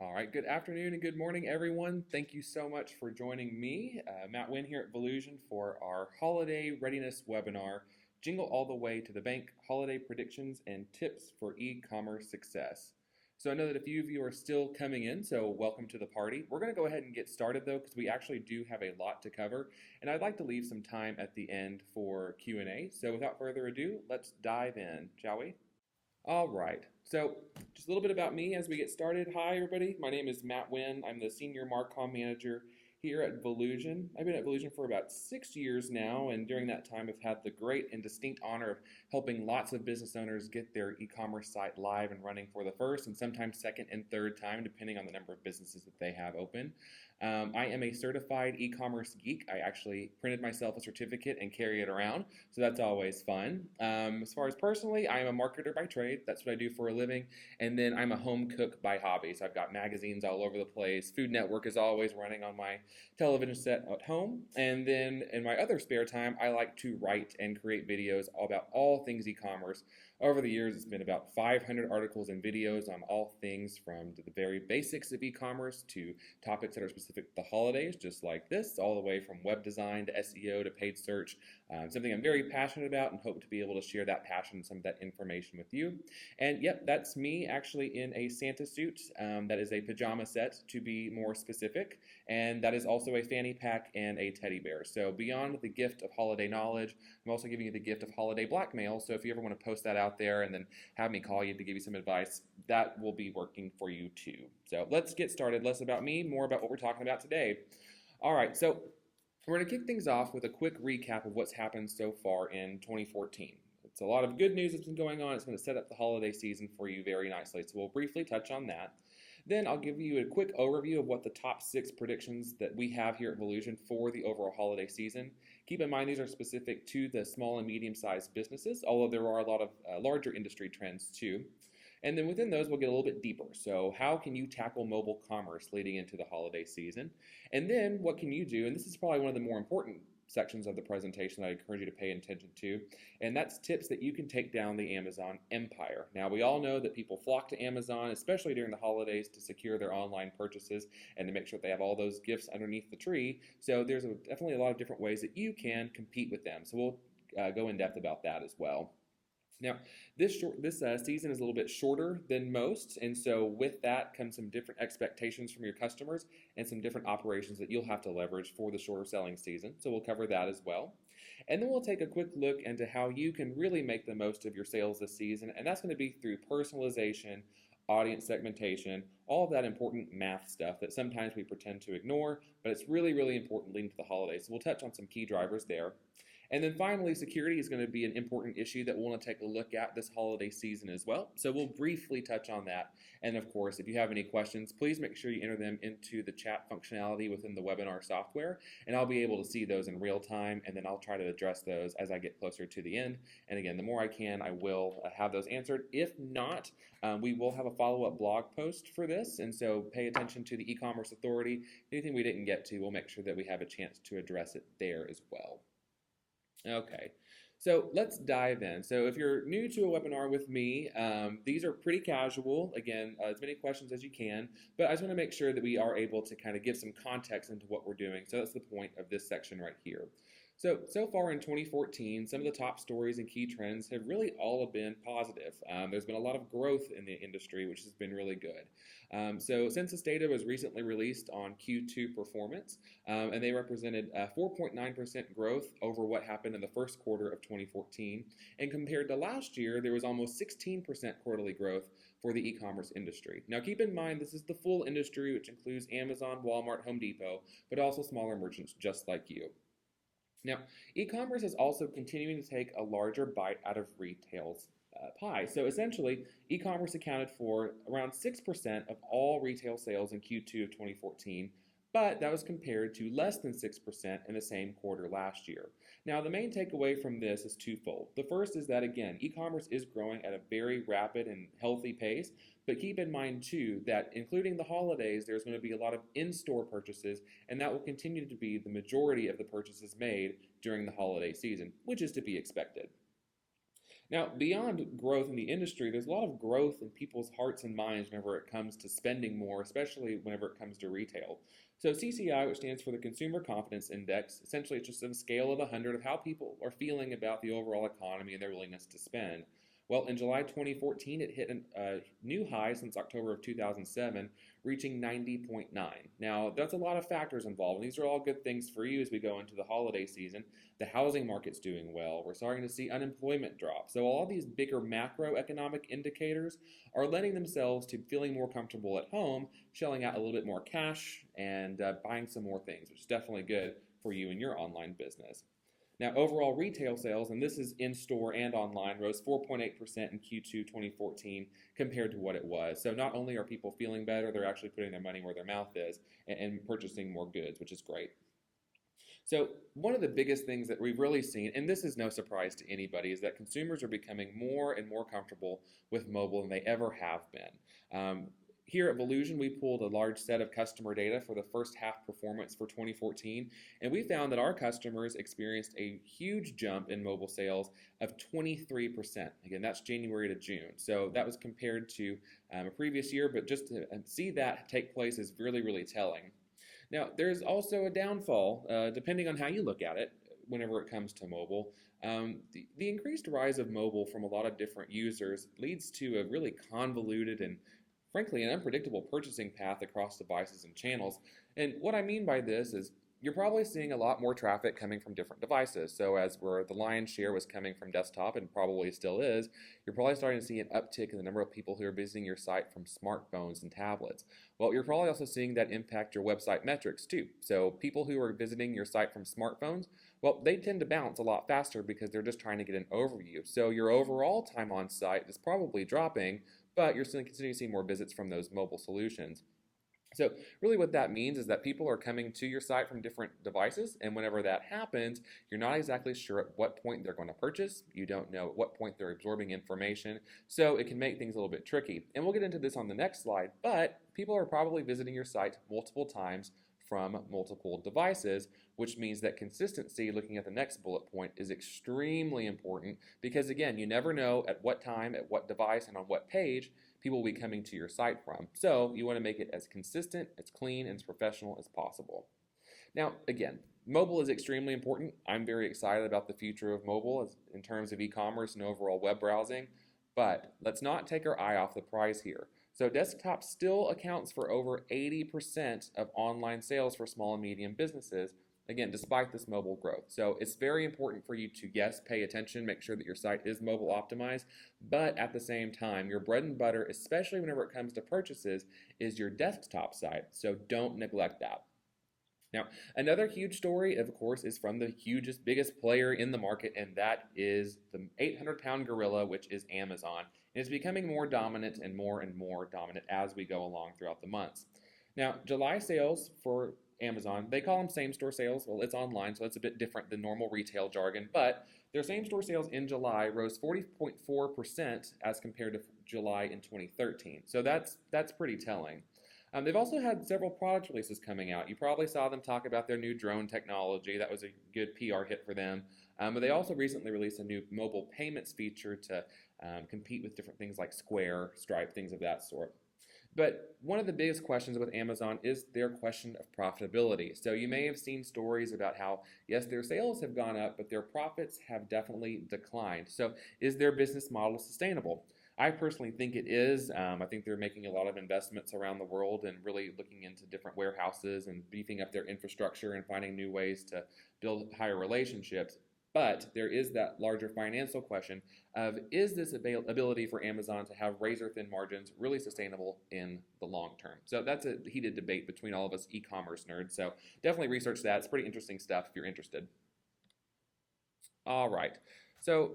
All right, good afternoon and good morning, everyone. Thank you so much for joining me, Matt Winn here at Volusion for our Holiday Readiness webinar, Jingle All the Way to the Bank, Holiday Predictions and Tips for E-Commerce Success. So I know that a few of you are still coming in, so welcome to the party. We're going to go ahead and get started though, because we actually do have a lot to cover, and I'd like to leave some time at the end for Q&A. So without further ado, let's dive in, shall we? All right, so just a little bit about me as we get started. Hi, everybody. My name is Matt Winn. I'm the Senior Marcom Manager here at Volusion. I've been at Volusion for about 6 years now, and during that time, I've had the great and distinct honor of helping lots of business owners get their e-commerce site live and running for the first and sometimes second and third time, depending on the number of businesses that they have open. I am a certified e-commerce geek. I actually printed myself a certificate and carry it around, so that's always fun. As far as personally, I am a marketer by trade. That's what I do for a living. And then I'm a home cook by hobby. So I've got magazines all over the place. Food Network is always running on my television set at home. And then in my other spare time, I like to write and create videos about all things e-commerce. Over the years, it's been about 500 articles and videos on all things from the very basics of e-commerce to topics that are specific to the holidays, just like this, all the way from web design to SEO to paid search. Something I'm very passionate about and hope to be able to share that passion and some of that information with you. And yep, that's me actually in a Santa suit. That is a pajama set to be more specific. And that is also a fanny pack and a teddy bear. So beyond the gift of holiday knowledge, I'm also giving you the gift of holiday blackmail. So if you ever want to post that out there and then have me call you to give you some advice, that will be working for you too. So let's get started. Less about me, more about what we're talking about today. All right, so we're going to kick things off with a quick recap of what's happened so far in 2014. It's a lot of good news that's been going on. It's going to set up the holiday season for you very nicely. So we'll briefly touch on that. Then I'll give you a quick overview of what the top 6 predictions that we have here at Volusion for the overall holiday season. Keep in mind these are specific to the small and medium-sized businesses, although there are a lot of larger industry trends too. And then within those, we'll get a little bit deeper. So how can you tackle mobile commerce leading into the holiday season? And then what can you do? And this is probably one of the more important sections of the presentation that I encourage you to pay attention to, and that's tips that you can take down the Amazon empire. Now, we all know that people flock to Amazon, especially during the holidays, to secure their online purchases and to make sure that they have all those gifts underneath the tree. So there's definitely a lot of different ways that you can compete with them. So we'll go in depth about that as well. Now, this season is a little bit shorter than most, and so with that comes some different expectations from your customers and some different operations that you'll have to leverage for the shorter selling season. So we'll cover that as well. And then we'll take a quick look into how you can really make the most of your sales this season, and that's going to be through personalization, audience segmentation, all of that important math stuff that sometimes we pretend to ignore, but it's really, really important leading to the holidays. So we'll touch on some key drivers there. And then finally, security is going to be an important issue that we'll want to take a look at this holiday season as well. So we'll briefly touch on that. And of course, if you have any questions, please make sure you enter them into the chat functionality within the webinar software, and I'll be able to see those in real time, and then I'll try to address those as I get closer to the end. And again, the more I can, I will have those answered. If not, we will have a follow-up blog post for this, and so pay attention to the e-commerce authority. Anything we didn't get to, we'll make sure that we have a chance to address it there as well. Okay, so let's dive in. So if you're new to a webinar with me, these are pretty casual. Again, as many questions as you can, but I just want to make sure that we are able to kind of give some context into what we're doing. So that's the point of this section right here. So far in 2014, some of the top stories and key trends have really all been positive. There's been a lot of growth in the industry, which has been really good. So census data was recently released on Q2 performance, and they represented 4.9% growth over what happened in the first quarter of 2014. And compared to last year, there was almost 16% quarterly growth for the e-commerce industry. Now keep in mind, this is the full industry, which includes Amazon, Walmart, Home Depot, but also smaller merchants just like you. Now, e-commerce is also continuing to take a larger bite out of retail's pie. So essentially, e-commerce accounted for around 6% of all retail sales in Q2 of 2014, but that was compared to less than 6% in the same quarter last year. Now, the main takeaway from this is twofold. The first is that, again, e-commerce is growing at a very rapid and healthy pace, but keep in mind, too, that including the holidays, there's going to be a lot of in-store purchases, and that will continue to be the majority of the purchases made during the holiday season, which is to be expected. Now, beyond growth in the industry, there's a lot of growth in people's hearts and minds whenever it comes to spending more, especially whenever it comes to retail. So, CCI, which stands for the Consumer Confidence Index, essentially it's just a scale of 100 of how people are feeling about the overall economy and their willingness to spend. Well, in July 2014, it hit a new high since October of 2007, reaching 90.9. Now, that's a lot of factors involved, and these are all good things for you as we go into the holiday season. The housing market's doing well. We're starting to see unemployment drop. So all these bigger macroeconomic indicators are lending themselves to feeling more comfortable at home, shelling out a little bit more cash, and buying some more things, which is definitely good for you and your online business. Now, overall retail sales, and this is in-store and online, rose 4.8% in Q2 2014 compared to what it was. So not only are people feeling better, they're actually putting their money where their mouth is and purchasing more goods, which is great. So one of the biggest things that we've really seen, and this is no surprise to anybody, is that consumers are becoming more and more comfortable with mobile than they ever have been. Here at Volusion, we pulled a large set of customer data for the first half performance for 2014, and we found that our customers experienced a huge jump in mobile sales of 23%. Again, that's January to June. So that was compared to a previous year, but just to see that take place is really, really telling. Now, there's also a downfall, depending on how you look at it, whenever it comes to mobile. The increased rise of mobile from a lot of different users leads to a really convoluted and frankly, an unpredictable purchasing path across devices and channels. And what I mean by this is you're probably seeing a lot more traffic coming from different devices. So as where the lion's share was coming from desktop and probably still is, you're probably starting to see an uptick in the number of people who are visiting your site from smartphones and tablets. Well, you're probably also seeing that impact your website metrics too. So people who are visiting your site from smartphones, well, they tend to bounce a lot faster because they're just trying to get an overview. So your overall time on site is probably dropping, but you're still continuing to see more visits from those mobile solutions. So really what that means is that people are coming to your site from different devices, and whenever that happens, you're not exactly sure at what point they're going to purchase. You don't know at what point they're absorbing information, so it can make things a little bit tricky. And we'll get into this on the next slide, but people are probably visiting your site multiple times from multiple devices, which means that consistency, looking at the next bullet point, is extremely important because, again, you never know at what time, at what device, and on what page people will be coming to your site from. So you want to make it as consistent, as clean, and as professional as possible. Now, again, mobile is extremely important. I'm very excited about the future of mobile in terms of e-commerce and overall web browsing, but let's not take our eye off the prize here. So desktop still accounts for over 80% of online sales for small and medium businesses, again, despite this mobile growth. So it's very important for you to, yes, pay attention, make sure that your site is mobile optimized, but at the same time, your bread and butter, especially whenever it comes to purchases, is your desktop site. So don't neglect that. Now, another huge story, of course, is from the hugest, biggest player in the market, and that is the 800-pound gorilla, which is Amazon. And it's becoming more dominant and more dominant as we go along throughout the months. Now, July sales for Amazon, they call them same-store sales. Well, it's online, so it's a bit different than normal retail jargon, but their same-store sales in July rose 40.4% as compared to July in 2013. So that's pretty telling. They've also had several product releases coming out. You probably saw them talk about their new drone technology. That was a good PR hit for them. But they also recently released a new mobile payments feature to compete with different things like Square, Stripe, things of that sort. But one of the biggest questions with Amazon is their question of profitability. So you may have seen stories about how, yes, their sales have gone up, but their profits have definitely declined. So is their business model sustainable? I personally think it is. I think they're making a lot of investments around the world and really looking into different warehouses and beefing up their infrastructure and finding new ways to build higher relationships. But there is that larger financial question of, is this ability for Amazon to have razor-thin margins really sustainable in the long term? So that's a heated debate between all of us e-commerce nerds. So definitely research that. It's pretty interesting stuff if you're interested. All right. So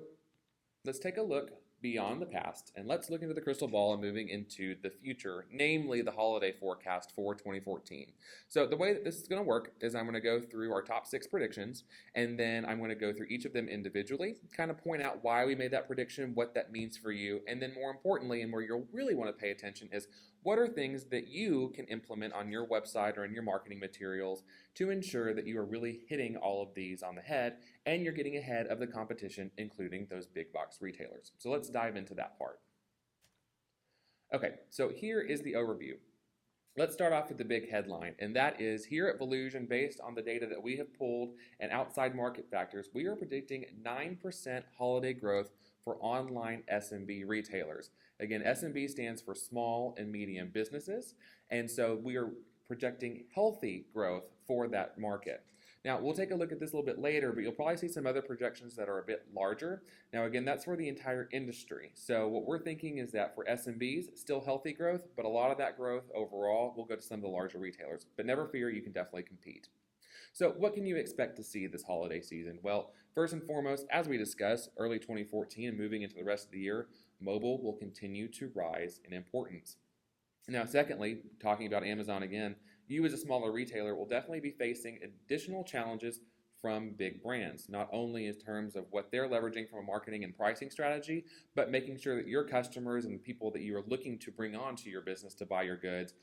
let's take a look beyond the past, and let's look into the crystal ball and moving into the future, namely the holiday forecast for 2014. So the way that this is going to work is I'm going to go through our top 6 predictions, and then I'm going to go through each of them individually, kind of point out why we made that prediction, what that means for you, and then more importantly, and where you'll really want to pay attention, is what are things that you can implement on your website or in your marketing materials to ensure that you are really hitting all of these on the head and you're getting ahead of the competition, including those big box retailers. So let's dive into that part. Okay, so here is the overview. Let's start off with the big headline, and that is here at Volusion, based on the data that we have pulled and outside market factors, we are predicting 9% holiday growth for online SMB retailers. Again, SMB stands for small and medium businesses, and so we are projecting healthy growth for that market. Now, we'll take a look at this a little bit later, but you'll probably see some other projections that are a bit larger. Now, again, that's for the entire industry. So what we're thinking is that for SMBs, still healthy growth, but a lot of that growth overall will go to some of the larger retailers. But never fear, you can definitely compete. So what can you expect to see this holiday season? Well, first and foremost, as we discussed, early 2014 and moving into the rest of the year, mobile will continue to rise in importance. Now, secondly, talking about Amazon again, you as a smaller retailer will definitely be facing additional challenges from big brands, not only in terms of what they're leveraging from a marketing and pricing strategy, but making sure that your customers and the people that you are looking to bring on to your business to buy your goods,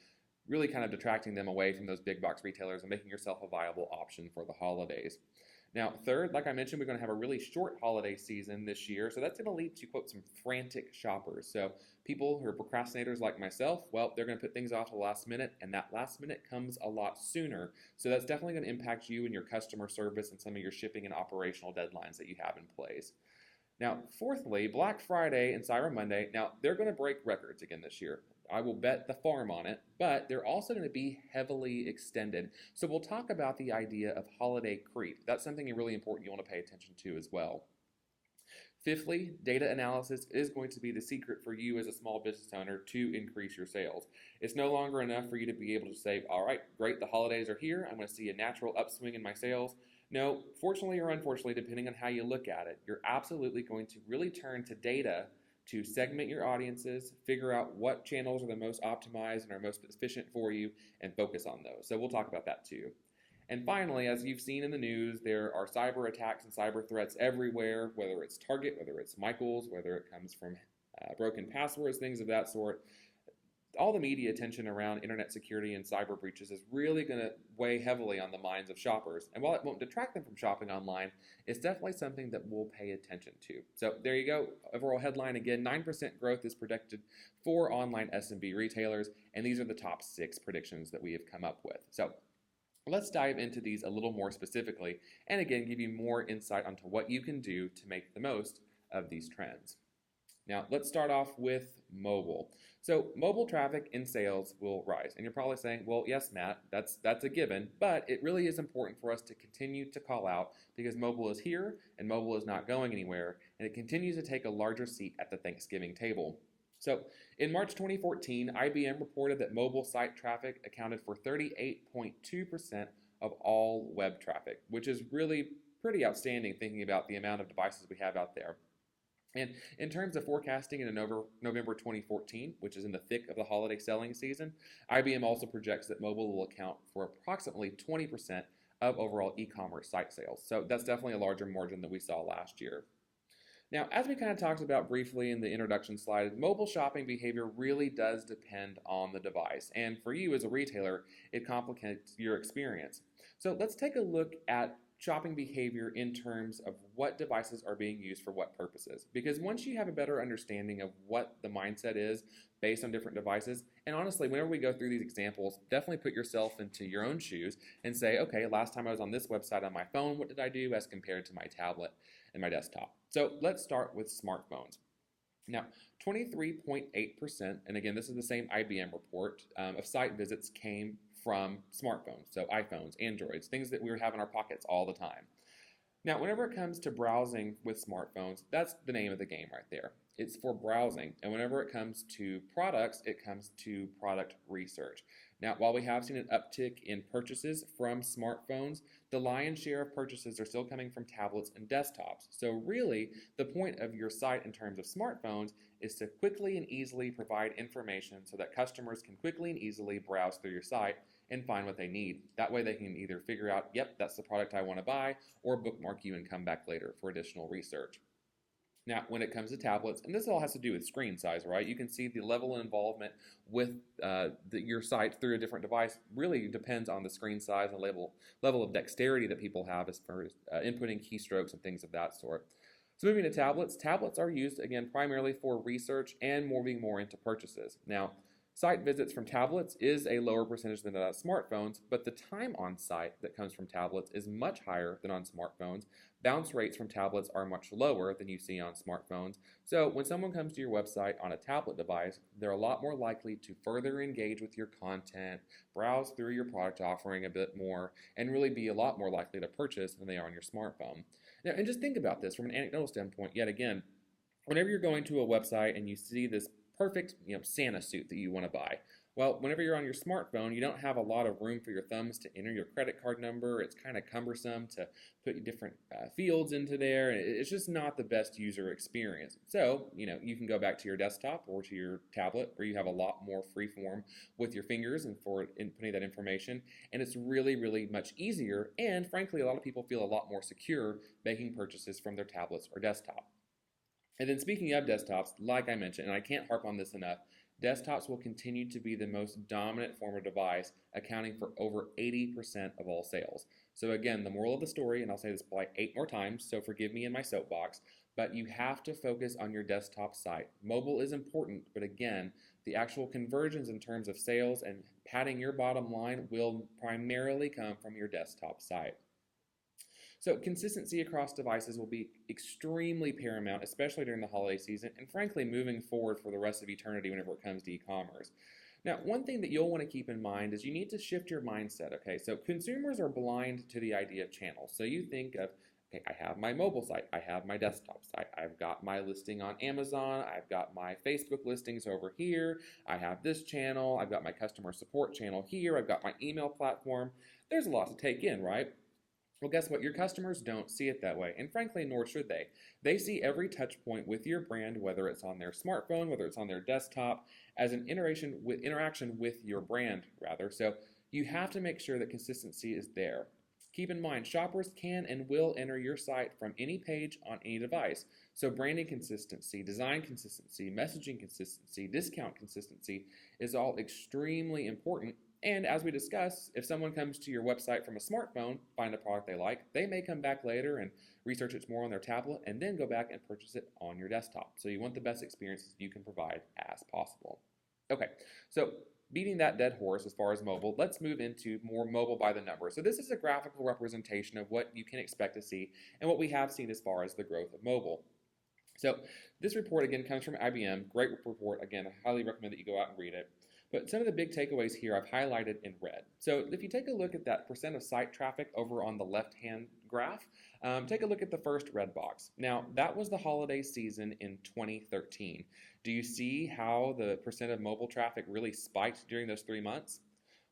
really kind of detracting them away from those big box retailers and making yourself a viable option for the holidays. Now, third, like I mentioned, we're going to have a really short holiday season this year, so that's going to lead to, quote, some frantic shoppers. So people who are procrastinators like myself, well, they're going to put things off to the last minute, and that last minute comes a lot sooner. So that's definitely going to impact you and your customer service and some of your shipping and operational deadlines that you have in place. Now, fourthly, Black Friday and Cyber Monday, now they're going to break records again this year. I will bet the farm on it, but they're also going to be heavily extended. So we'll talk about the idea of holiday creep. That's something really important you want to pay attention to as well. Fifthly, data analysis is going to be the secret for you as a small business owner to increase your sales. It's no longer enough for you to be able to say, all right, great, the holidays are here. I'm going to see a natural upswing in my sales. No, fortunately or unfortunately, depending on how you look at it, you're absolutely going to really turn to data to segment your audiences, figure out what channels are the most optimized and are most efficient for you, and focus on those. So we'll talk about that too. And finally, as you've seen in the news, there are cyber attacks and cyber threats everywhere, whether it's Target, whether it's Michael's, whether it comes from broken passwords, things of that sort. All the media attention around internet security and cyber breaches is really going to weigh heavily on the minds of shoppers. And while it won't detract them from shopping online, it's definitely something that we'll pay attention to. So there you go. Overall headline again, 9% growth is predicted for online SMB retailers. And these are the top 6 predictions that we have come up with. So let's dive into these a little more specifically. And again, give you more insight onto what you can do to make the most of these trends. Now, let's start off with mobile. So mobile traffic and sales will rise. And you're probably saying, well, yes, Matt, that's a given, but it really is important for us to continue to call out because mobile is here and mobile is not going anywhere, and it continues to take a larger seat at the Thanksgiving table. So in March 2014, IBM reported that mobile site traffic accounted for 38.2% of all web traffic, which is really pretty outstanding thinking about the amount of devices we have out there. And in terms of forecasting in November 2014, which is in the thick of the holiday selling season, IBM also projects that mobile will account for approximately 20% of overall e-commerce site sales. So that's definitely a larger margin than we saw last year. Now, as we kind of talked about briefly in the introduction slide, mobile shopping behavior really does depend on the device. And for you as a retailer, it complicates your experience. So let's take a look at shopping behavior in terms of what devices are being used for what purposes. Because once you have a better understanding of what the mindset is based on different devices, and honestly, whenever we go through these examples, definitely put yourself into your own shoes and say, okay, last time I was on this website on my phone, what did I do as compared to my tablet and my desktop? So let's start with smartphones. Now, 23.8%, and again, this is the same IBM report, of site visits came from smartphones, so iPhones, Androids, things that we have in our pockets all the time. Now, whenever it comes to browsing with smartphones, that's the name of the game right there. It's for browsing, and whenever it comes to products, it comes to product research. Now, while we have seen an uptick in purchases from smartphones, the lion's share of purchases are still coming from tablets and desktops. So really, the point of your site in terms of smartphones is to quickly and easily provide information so that customers can quickly and easily browse through your site and find what they need. That way they can either figure out, yep, that's the product I want to buy, or bookmark you and come back later for additional research. Now, when it comes to tablets, and this all has to do with screen size, right? You can see the level of involvement with your site through a different device really depends on the screen size and level of dexterity that people have as far as inputting keystrokes and things of that sort. So moving to tablets, tablets are used, again, primarily for research and moving more into purchases. Now, site visits from tablets is a lower percentage than smartphones, but the time on site that comes from tablets is much higher than on smartphones. Bounce rates from tablets are much lower than you see on smartphones. So when someone comes to your website on a tablet device, they're a lot more likely to further engage with your content, browse through your product offering a bit more, and really be a lot more likely to purchase than they are on your smartphone. Now, and just think about this from an anecdotal standpoint, yet again, whenever you're going to a website and you see this perfect, Santa suit that you want to buy. Well, whenever you're on your smartphone, you don't have a lot of room for your thumbs to enter your credit card number. It's kind of cumbersome to put different fields into there. It's just not the best user experience. So, you can go back to your desktop or to your tablet where you have a lot more free form with your fingers and for inputting that information. And it's really, really much easier. And frankly, a lot of people feel a lot more secure making purchases from their tablets or desktop. And then speaking of desktops, like I mentioned, and I can't harp on this enough, desktops will continue to be the most dominant form of device, accounting for over 80% of all sales. So again, the moral of the story, and I'll say this probably 8 more times, so forgive me in my soapbox, but you have to focus on your desktop site. Mobile is important, but again, the actual conversions in terms of sales and padding your bottom line will primarily come from your desktop site. So consistency across devices will be extremely paramount, especially during the holiday season, and frankly, moving forward for the rest of eternity whenever it comes to e-commerce. Now, one thing that you'll want to keep in mind is you need to shift your mindset, okay? So consumers are blind to the idea of channels. So you think of, okay, I have my mobile site, I have my desktop site, I've got my listing on Amazon, I've got my Facebook listings over here, I have this channel, I've got my customer support channel here, I've got my email platform. There's a lot to take in, right? Well, guess what? Your customers don't see it that way, and frankly, nor should they. They see every touch point with your brand, whether it's on their smartphone, whether it's on their desktop, as an interaction with your brand, rather. So you have to make sure that consistency is there. Keep in mind, shoppers can and will enter your site from any page on any device. So branding consistency, design consistency, messaging consistency, discount consistency is all extremely important. And as we discussed, if someone comes to your website from a smartphone, find a product they like, they may come back later and research it more on their tablet and then go back and purchase it on your desktop. So you want the best experiences you can provide as possible. Okay, so beating that dead horse as far as mobile, let's move into more mobile by the number. So this is a graphical representation of what you can expect to see and what we have seen as far as the growth of mobile. So this report again comes from IBM, great report. Again, I highly recommend that you go out and read it. But some of the big takeaways here I've highlighted in red. So if you take a look at that percent of site traffic over on the left-hand graph, take a look at the first red box. Now, that was the holiday season in 2013. Do you see how the percent of mobile traffic really spiked during those 3 months?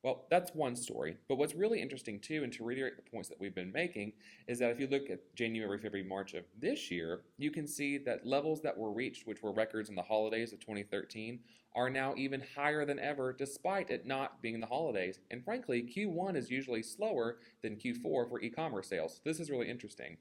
Well, that's one story. But what's really interesting too, and to reiterate the points that we've been making, is that if you look at January, February, March of this year, you can see that levels that were reached, which were records in the holidays of 2013, are now even higher than ever, despite it not being the holidays. And frankly, Q1 is usually slower than Q4 for e-commerce sales. This is really interesting.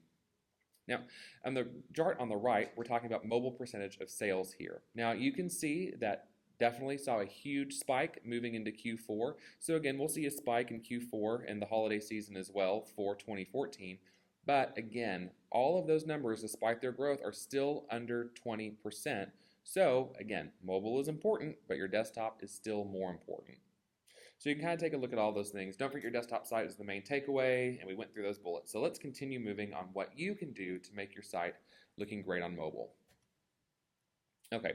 Now, on the chart on the right, we're talking about mobile percentage of sales here. Now, you can see that definitely saw a huge spike moving into Q4. So again, we'll see a spike in Q4 and the holiday season as well for 2014. But again, all of those numbers, despite their growth, are still under 20%. So again, mobile is important, but your desktop is still more important. So you can kind of take a look at all those things. Don't forget your desktop site is the main takeaway, and we went through those bullets. So let's continue moving on what you can do to make your site looking great on mobile. Okay.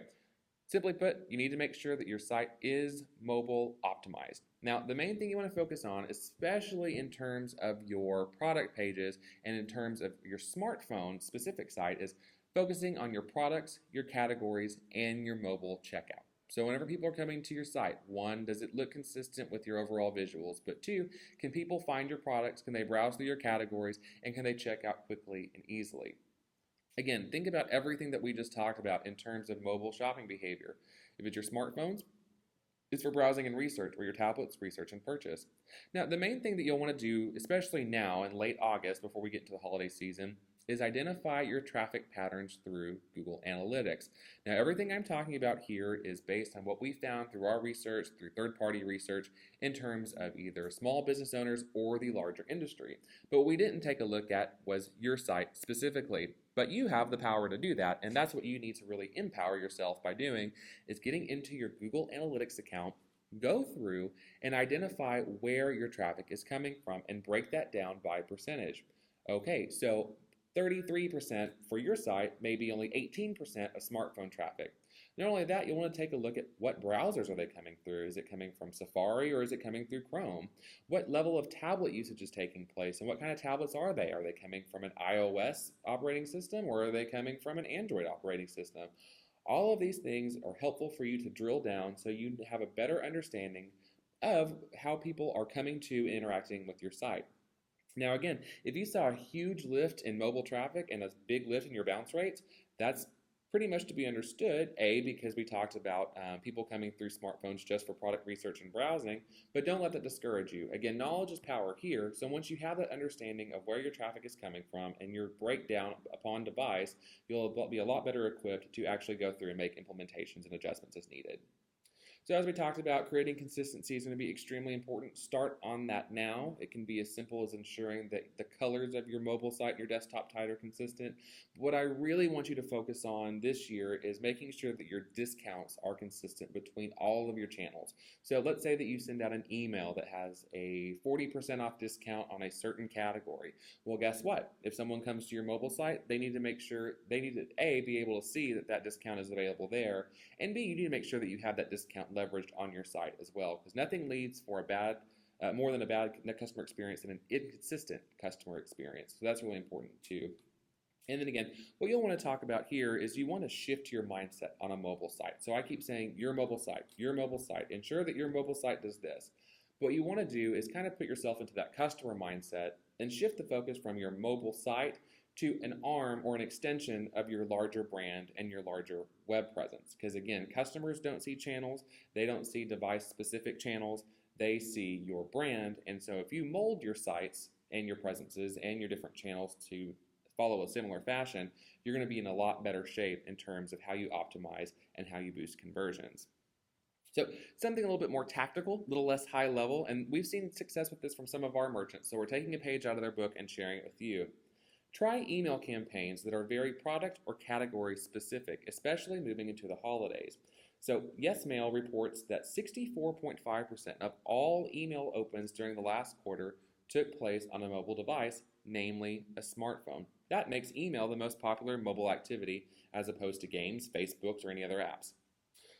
Simply put, you need to make sure that your site is mobile optimized. Now, the main thing you want to focus on, especially in terms of your product pages and in terms of your smartphone specific site, is focusing on your products, your categories, and your mobile checkout. So whenever people are coming to your site, one, does it look consistent with your overall visuals? But two, can people find your products? Can they browse through your categories? And can they check out quickly and easily? Again, think about everything that we just talked about in terms of mobile shopping behavior. If it's your smartphones, it's for browsing and research, or your tablets, research and purchase. Now, the main thing that you'll want to do, especially now in late August before we get into the holiday season, is identify your traffic patterns through Google Analytics. Now, everything I'm talking about here is based on what we found through our research, through third-party research, in terms of either small business owners or the larger industry. But what we didn't take a look at was your site specifically. But you have the power to do that, and that's what you need to really empower yourself by doing, is getting into your Google Analytics account, go through and identify where your traffic is coming from and break that down by percentage. Okay, so 33% for your site may be only 18% of smartphone traffic. Not only that, you'll want to take a look at what browsers are they coming through. Is it coming from Safari or is it coming through Chrome? What level of tablet usage is taking place and what kind of tablets are they? Are they coming from an iOS operating system or are they coming from an Android operating system? All of these things are helpful for you to drill down so you have a better understanding of how people are coming to and interacting with your site. Now again, if you saw a huge lift in mobile traffic and a big lift in your bounce rates, that's pretty much to be understood, A, because we talked about people coming through smartphones just for product research and browsing, but don't let that discourage you. Again, knowledge is power here, so once you have that understanding of where your traffic is coming from and your breakdown upon device, you'll be a lot better equipped to actually go through and make implementations and adjustments as needed. So as we talked about, creating consistency is going to be extremely important. Start on that now. It can be as simple as ensuring that the colors of your mobile site and your desktop site are consistent. But what I really want you to focus on this year is making sure that your discounts are consistent between all of your channels. So let's say that you send out an email that has a 40% off discount on a certain category. Well, guess what? If someone comes to your mobile site, they need to make sure, they need to A, be able to see that that discount is available there, and B, you need to make sure that you have that discount leveraged on your site as well, because nothing leads for a bad, more than a bad customer experience than an inconsistent customer experience. So that's really important too. And then again, what you'll want to talk about here is you want to shift your mindset on a mobile site. So I keep saying your mobile site, your mobile site. Ensure that your mobile site does this. What you want to do is kind of put yourself into that customer mindset and shift the focus from your mobile site to an arm or an extension of your larger brand and your larger web presence. Because again, customers don't see channels, they don't see device-specific channels, they see your brand. And so if you mold your sites and your presences and your different channels to follow a similar fashion, you're going to be in a lot better shape in terms of how you optimize and how you boost conversions. So something a little bit more tactical, a little less high level, and we've seen success with this from some of our merchants, so we're taking a page out of their book and sharing it with you. Try email campaigns that are very product or category specific, especially moving into the holidays. So YesMail reports that 64.5% of all email opens during the last quarter took place on a mobile device, namely a smartphone. That makes email the most popular mobile activity as opposed to games, Facebooks, or any other apps.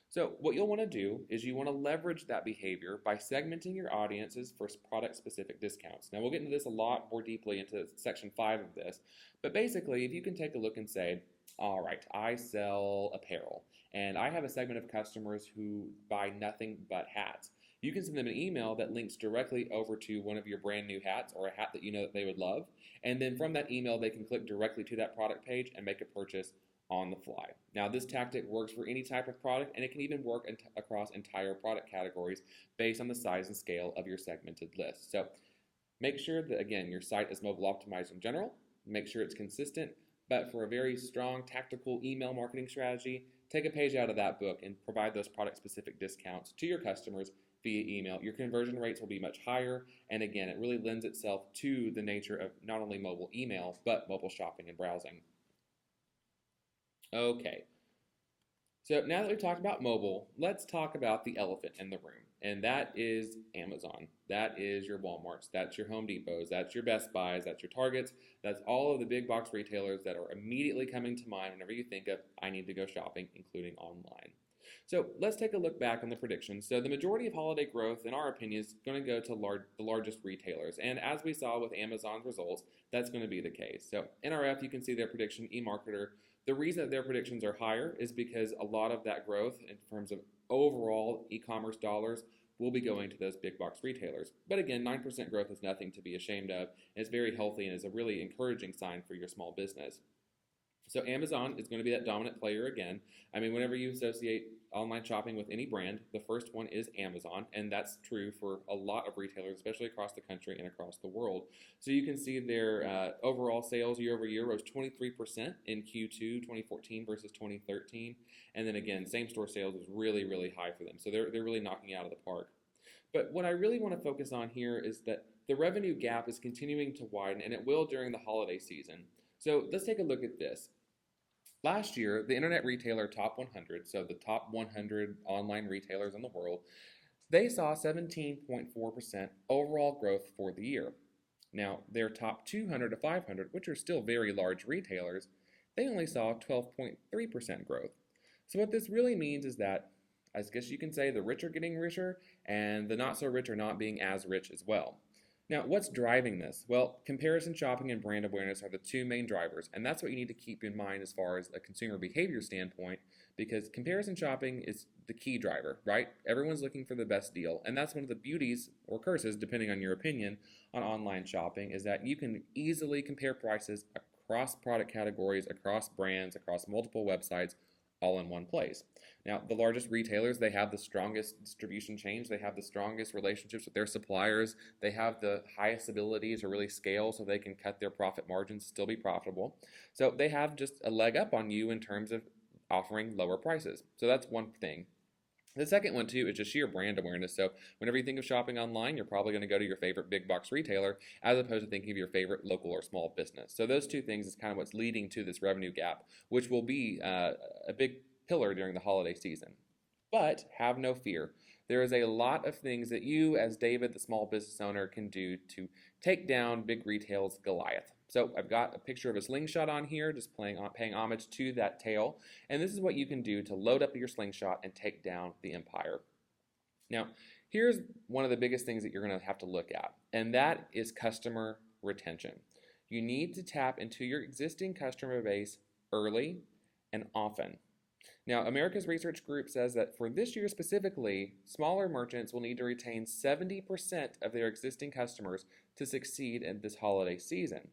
So what you'll want to do is you want to leverage that behavior by segmenting your audiences for product-specific discounts. Now we'll get into this a lot more deeply into section 5 of this, but basically if you can take a look and say, all right, I sell apparel, and I have a segment of customers who buy nothing but hats. You can send them an email that links directly over to one of your brand new hats or a hat that you know that they would love, and then from that email they can click directly to that product page and make a purchase on the fly. Now this tactic works for any type of product, and it can even work across entire product categories based on the size and scale of your segmented list. So make sure that, again, your site is mobile optimized in general, make sure it's consistent, but for a very strong tactical email marketing strategy, take a page out of that book and provide those product specific discounts to your customers via email. Your conversion rates will be much higher, and again, it really lends itself to the nature of not only mobile email, but mobile shopping and browsing. Okay, so now that we've talked about mobile, let's talk about the elephant in the room, and that is Amazon. That is your Walmarts, that's your Home Depots, that's your Best Buys, that's your Targets, that's all of the big box retailers that are immediately coming to mind whenever you think of, I need to go shopping, including online. So let's take a look back on the predictions. So the majority of holiday growth, in our opinion, is going to go to the largest retailers. And as we saw with Amazon's results, that's going to be the case. So NRF, you can see their prediction, eMarketer. The reason that their predictions are higher is because a lot of that growth in terms of overall e-commerce dollars will be going to those big box retailers. But again, 9% growth is nothing to be ashamed of. And it's very healthy and is a really encouraging sign for your small business. So Amazon is going to be that dominant player again. I mean, whenever you associate online shopping with any brand, the first one is Amazon, and that's true for a lot of retailers, especially across the country and across the world. So you can see their overall sales year over year rose 23% in Q2 2014 versus 2013, and then again, same store sales was really, really high for them. So they're really knocking it out of the park. But what I really want to focus on here is that the revenue gap is continuing to widen, and it will during the holiday season. So let's take a look at this. Last year, the Internet Retailer Top 100, so the top 100 online retailers in the world, they saw 17.4% overall growth for the year. Now, their top 200 to 500, which are still very large retailers, they only saw 12.3% growth. So what this really means is that, I guess you can say, the rich are getting richer and the not so rich are not being as rich as well. Now, what's driving this? Well, comparison shopping and brand awareness are the two main drivers, and that's what you need to keep in mind as far as a consumer behavior standpoint, because comparison shopping is the key driver, right? Everyone's looking for the best deal, and that's one of the beauties, or curses, depending on your opinion, on online shopping, is that you can easily compare prices across product categories, across brands, across multiple websites, all in one place. Now, the largest retailers, they have the strongest distribution chains, they have the strongest relationships with their suppliers, they have the highest ability to really scale so they can cut their profit margins, still be profitable. So they have just a leg up on you in terms of offering lower prices. So that's one thing. The second one, too, is just sheer brand awareness. So whenever you think of shopping online, you're probably going to go to your favorite big box retailer as opposed to thinking of your favorite local or small business. So those two things is kind of what's leading to this revenue gap, which will be a big pillar during the holiday season. But have no fear. There is a lot of things that you, as David, the small business owner, can do to take down big retail's Goliath. So I've got a picture of a slingshot on here, just paying homage to that tail. And this is what you can do to load up your slingshot and take down the empire. Now, here's one of the biggest things that you're going to have to look at, and that is customer retention. You need to tap into your existing customer base early and often. Now, America's Research Group says that for this year specifically, smaller merchants will need to retain 70% of their existing customers to succeed in this holiday season.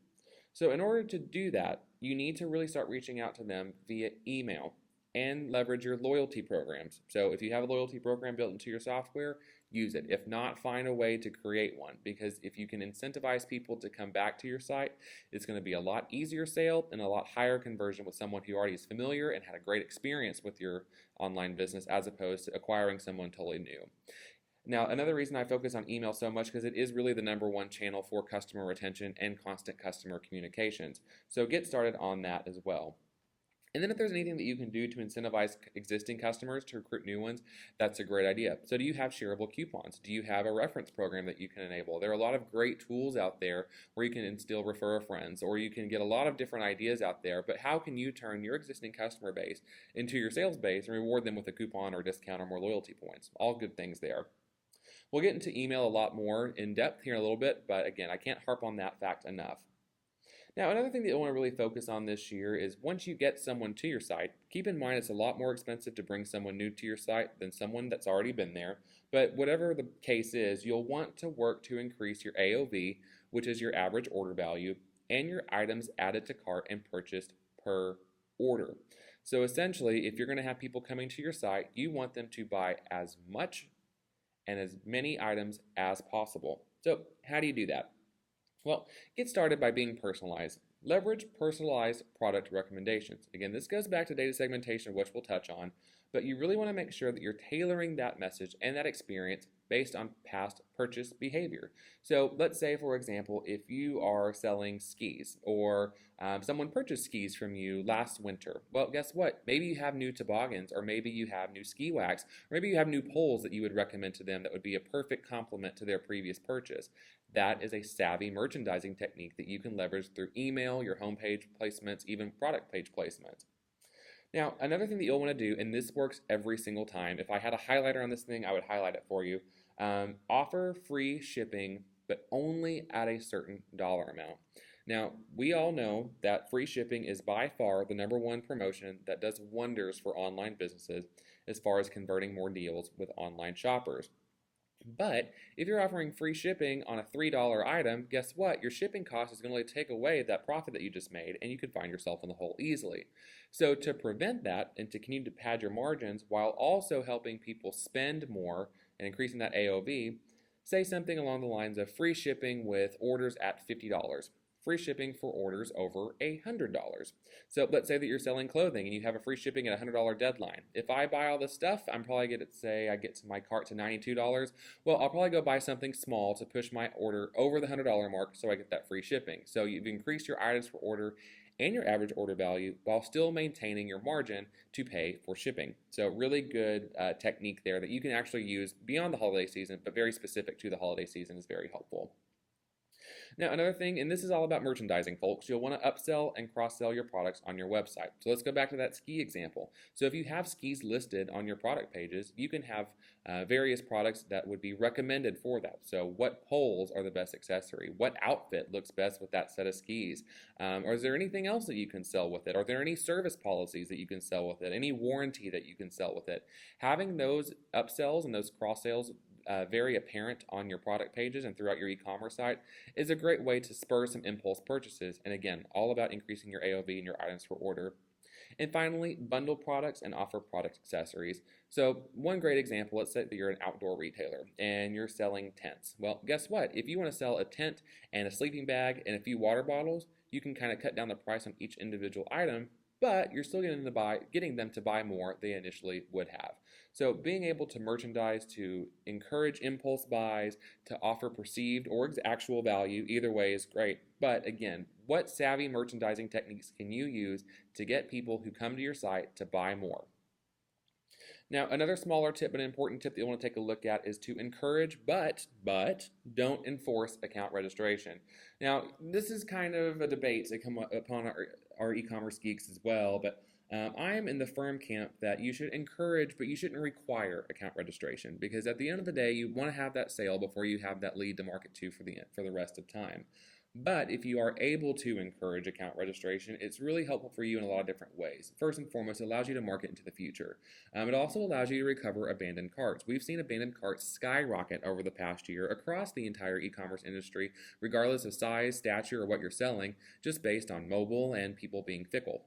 So in order to do that, you need to really start reaching out to them via email and leverage your loyalty programs. So if you have a loyalty program built into your software, use it. If not, find a way to create one, because if you can incentivize people to come back to your site, it's going to be a lot easier sale and a lot higher conversion with someone who already is familiar and had a great experience with your online business as opposed to acquiring someone totally new. Now, another reason I focus on email so much because it is really the #1 channel for customer retention and constant customer communications. So get started on that as well. And then if there's anything that you can do to incentivize existing customers to recruit new ones, that's a great idea. So do you have shareable coupons? Do you have a reference program that you can enable? There are a lot of great tools out there where you can instill refer a friends, or you can get a lot of different ideas out there, but how can you turn your existing customer base into your sales base and reward them with a coupon or discount or more loyalty points? All good things there. We'll get into email a lot more in depth here in a little bit, but again, I can't harp on that fact enough. Now, another thing that I want to really focus on this year is once you get someone to your site, keep in mind it's a lot more expensive to bring someone new to your site than someone that's already been there. But whatever the case is, you'll want to work to increase your AOV, which is your average order value, and your items added to cart and purchased per order. So essentially, if you're going to have people coming to your site, you want them to buy as much and as many items as possible. So how do you do that? Well, get started by being personalized. Leverage personalized product recommendations. Again, this goes back to data segmentation, which we'll touch on, but you really want to make sure that you're tailoring that message and that experience based on past purchase behavior. So let's say, for example, if you are selling skis or someone purchased skis from you last winter, well, guess what? Maybe you have new toboggans, or maybe you have new ski wax, or maybe you have new poles that you would recommend to them that would be a perfect complement to their previous purchase. That is a savvy merchandising technique that you can leverage through email, your homepage placements, even product page placements. Now, another thing that you'll want to do, and this works every single time, if I had a highlighter on this thing, I would highlight it for you. Offer free shipping, but only at a certain dollar amount. Now, we all know that free shipping is by far the #1 promotion that does wonders for online businesses as far as converting more deals with online shoppers. But if you're offering free shipping on a $3 item, guess what? Your shipping cost is going to take away that profit that you just made, and you could find yourself in the hole easily. So to prevent that and to continue to pad your margins while also helping people spend more and increasing that AOV, say something along the lines of free shipping with orders at $50. Free shipping for orders over $100. So let's say that you're selling clothing and you have a free shipping at a $100 deadline. If I buy all this stuff, I'm probably going to say I get to my cart to $92. Well, I'll probably go buy something small to push my order over the $100 mark so I get that free shipping. So you've increased your items per order and your average order value while still maintaining your margin to pay for shipping. So really good technique there that you can actually use beyond the holiday season, but very specific to the holiday season is very helpful. Now, another thing, and this is all about merchandising, folks, you'll want to upsell and cross-sell your products on your website. So let's go back to that ski example. So if you have skis listed on your product pages, you can have various products that would be recommended for that. So what poles are the best accessory? What outfit looks best with that set of skis? Or is there anything else that you can sell with it? Are there any service policies that you can sell with it? Any warranty that you can sell with it? Having those upsells and those cross-sales very apparent on your product pages and throughout your e-commerce site is a great way to spur some impulse purchases. And again, all about increasing your AOV and your items per order. And finally, bundle products and offer product accessories. So one great example, let's say that you're an outdoor retailer and you're selling tents. Well, guess what? If you want to sell a tent and a sleeping bag and a few water bottles, you can kind of cut down the price on each individual item, but you're still getting them to buy more they initially would have. So being able to merchandise, to encourage impulse buys, to offer perceived or actual value, either way is great. But again, what savvy merchandising techniques can you use to get people who come to your site to buy more? Now, another smaller tip but an important tip that you want to take a look at is to encourage but don't enforce account registration. Now, this is kind of a debate that come upon our e-commerce geeks as well, but I am in the firm camp that you should encourage, but you shouldn't require account registration, because at the end of the day, you want to have that sale before you have that lead to market to for the rest of time. But if you are able to encourage account registration, it's really helpful for you in a lot of different ways. First and foremost, it allows you to market into the future. It also allows you to recover abandoned carts. We've seen abandoned carts skyrocket over the past year across the entire e-commerce industry, regardless of size, stature, or what you're selling, just based on mobile and people being fickle.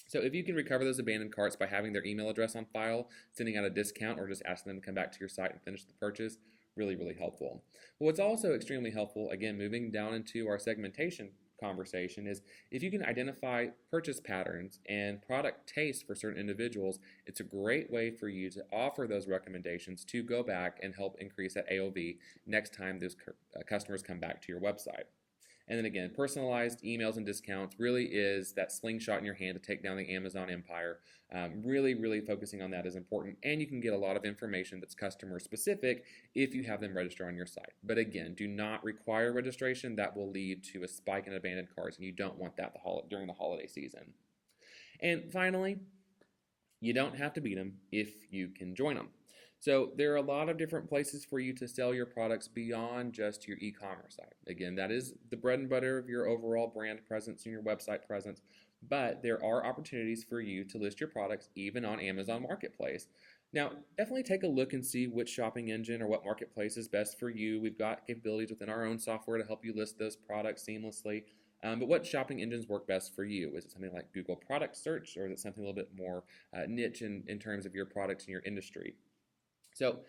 So if you can recover those abandoned carts by having their email address on file, sending out a discount, or just asking them to come back to your site and finish the purchase, really, really helpful. Well, what's also extremely helpful, again, moving down into our segmentation conversation, is if you can identify purchase patterns and product taste for certain individuals, it's a great way for you to offer those recommendations to go back and help increase that AOV next time those customers come back to your website. And then again, personalized emails and discounts really is that slingshot in your hand to take down the Amazon empire. Really, really focusing on that is important. And you can get a lot of information that's customer specific if you have them register on your site. But again, do not require registration. That will lead to a spike in abandoned carts, and you don't want that during the holiday season. And finally, you don't have to beat them if you can join them. So there are a lot of different places for you to sell your products beyond just your e-commerce site. Again, that is the bread and butter of your overall brand presence and your website presence, but there are opportunities for you to list your products even on Amazon Marketplace. Now, definitely take a look and see which shopping engine or what marketplace is best for you. We've got capabilities within our own software to help you list those products seamlessly. But what shopping engines work best for you? Is it something like Google Product Search, or is it something a little bit more niche in terms of your products and your industry? So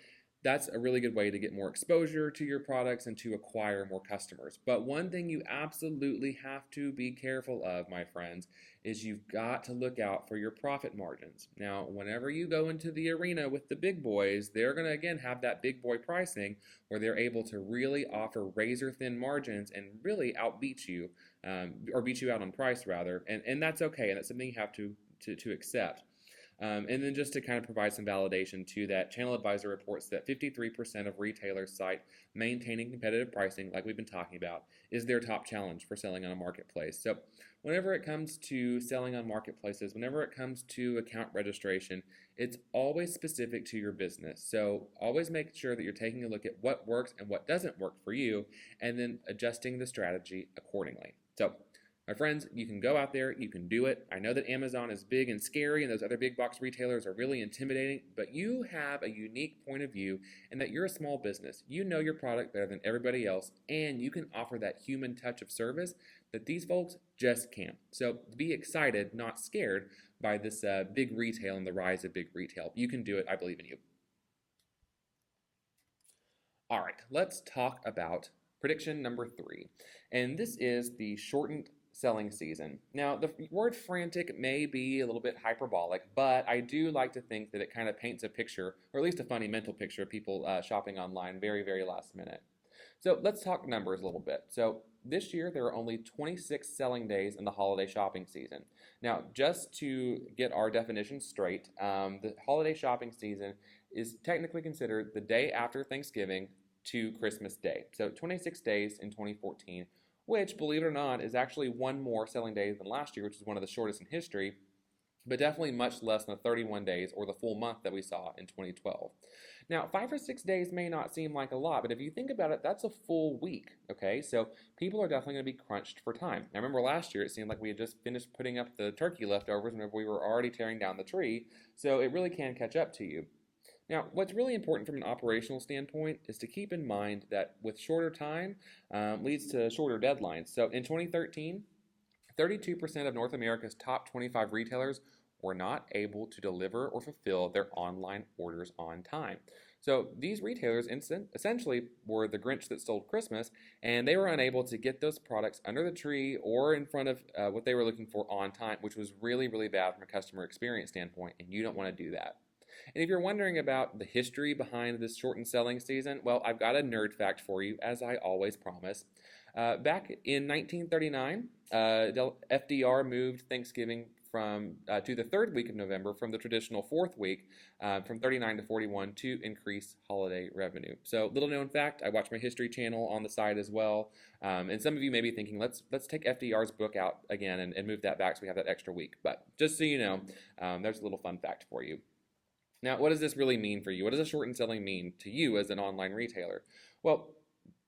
that's a really good way to get more exposure to your products and to acquire more customers. But one thing you absolutely have to be careful of, my friends, is you've got to look out for your profit margins. Now, whenever you go into the arena with the big boys, they're going to, again, have that big boy pricing where they're able to really offer razor-thin margins and really outbeat you, or beat you out on price, rather. And that's okay, and that's something you have to accept. And then just to kind of provide some validation to that, Channel Advisor reports that 53% of retailers cite maintaining competitive pricing, like we've been talking about, is their top challenge for selling on a marketplace. So whenever it comes to selling on marketplaces, whenever it comes to account registration, it's always specific to your business. So always make sure that you're taking a look at what works and what doesn't work for you, and then adjusting the strategy accordingly. So My friends, you can go out there, you can do it. I know that Amazon is big and scary and those other big box retailers are really intimidating, but you have a unique point of view in that you're a small business. You know your product better than everybody else, and you can offer that human touch of service that these folks just can't. So be excited, not scared by this big retail and the rise of big retail. You can do it. I believe in you. All right, let's talk about prediction number 3. And this is the shortened selling season. Now, the word frantic may be a little bit hyperbolic, but I do like to think that it kind of paints a picture, or at least a funny mental picture of people shopping online very, very last minute. So let's talk numbers a little bit. So this year there are only 26 selling days in the holiday shopping season. Now, just to get our definition straight, the holiday shopping season is technically considered the day after Thanksgiving to Christmas Day. So 26 days in 2014, which, believe it or not, is actually one more selling day than last year, which is one of the shortest in history, but definitely much less than the 31 days or the full month that we saw in 2012. Now, 5 or 6 days may not seem like a lot, but if you think about it, that's a full week, okay? So people are definitely going to be crunched for time. Now, remember last year, it seemed like we had just finished putting up the turkey leftovers whenever we were already tearing down the tree, so it really can catch up to you. Now, what's really important from an operational standpoint is to keep in mind that with shorter time leads to shorter deadlines. So in 2013, 32% of North America's top 25 retailers were not able to deliver or fulfill their online orders on time. So these retailers essentially were the Grinch that stole Christmas, and they were unable to get those products under the tree or in front of what they were looking for on time, which was really, really bad from a customer experience standpoint, and you don't want to do that. And if you're wondering about the history behind this shortened selling season, well, I've got a nerd fact for you, as I always promise. Back in 1939, FDR moved Thanksgiving to the third week of November from the traditional fourth week, from 39 to 41, to increase holiday revenue. So, little known fact, I watch my History Channel on the side as well. And some of you may be thinking, let's take FDR's book out again and move that back so we have that extra week. But just so you know, there's a little fun fact for you. Now, what does this really mean for you? What does a shortened selling mean to you as an online retailer? Well,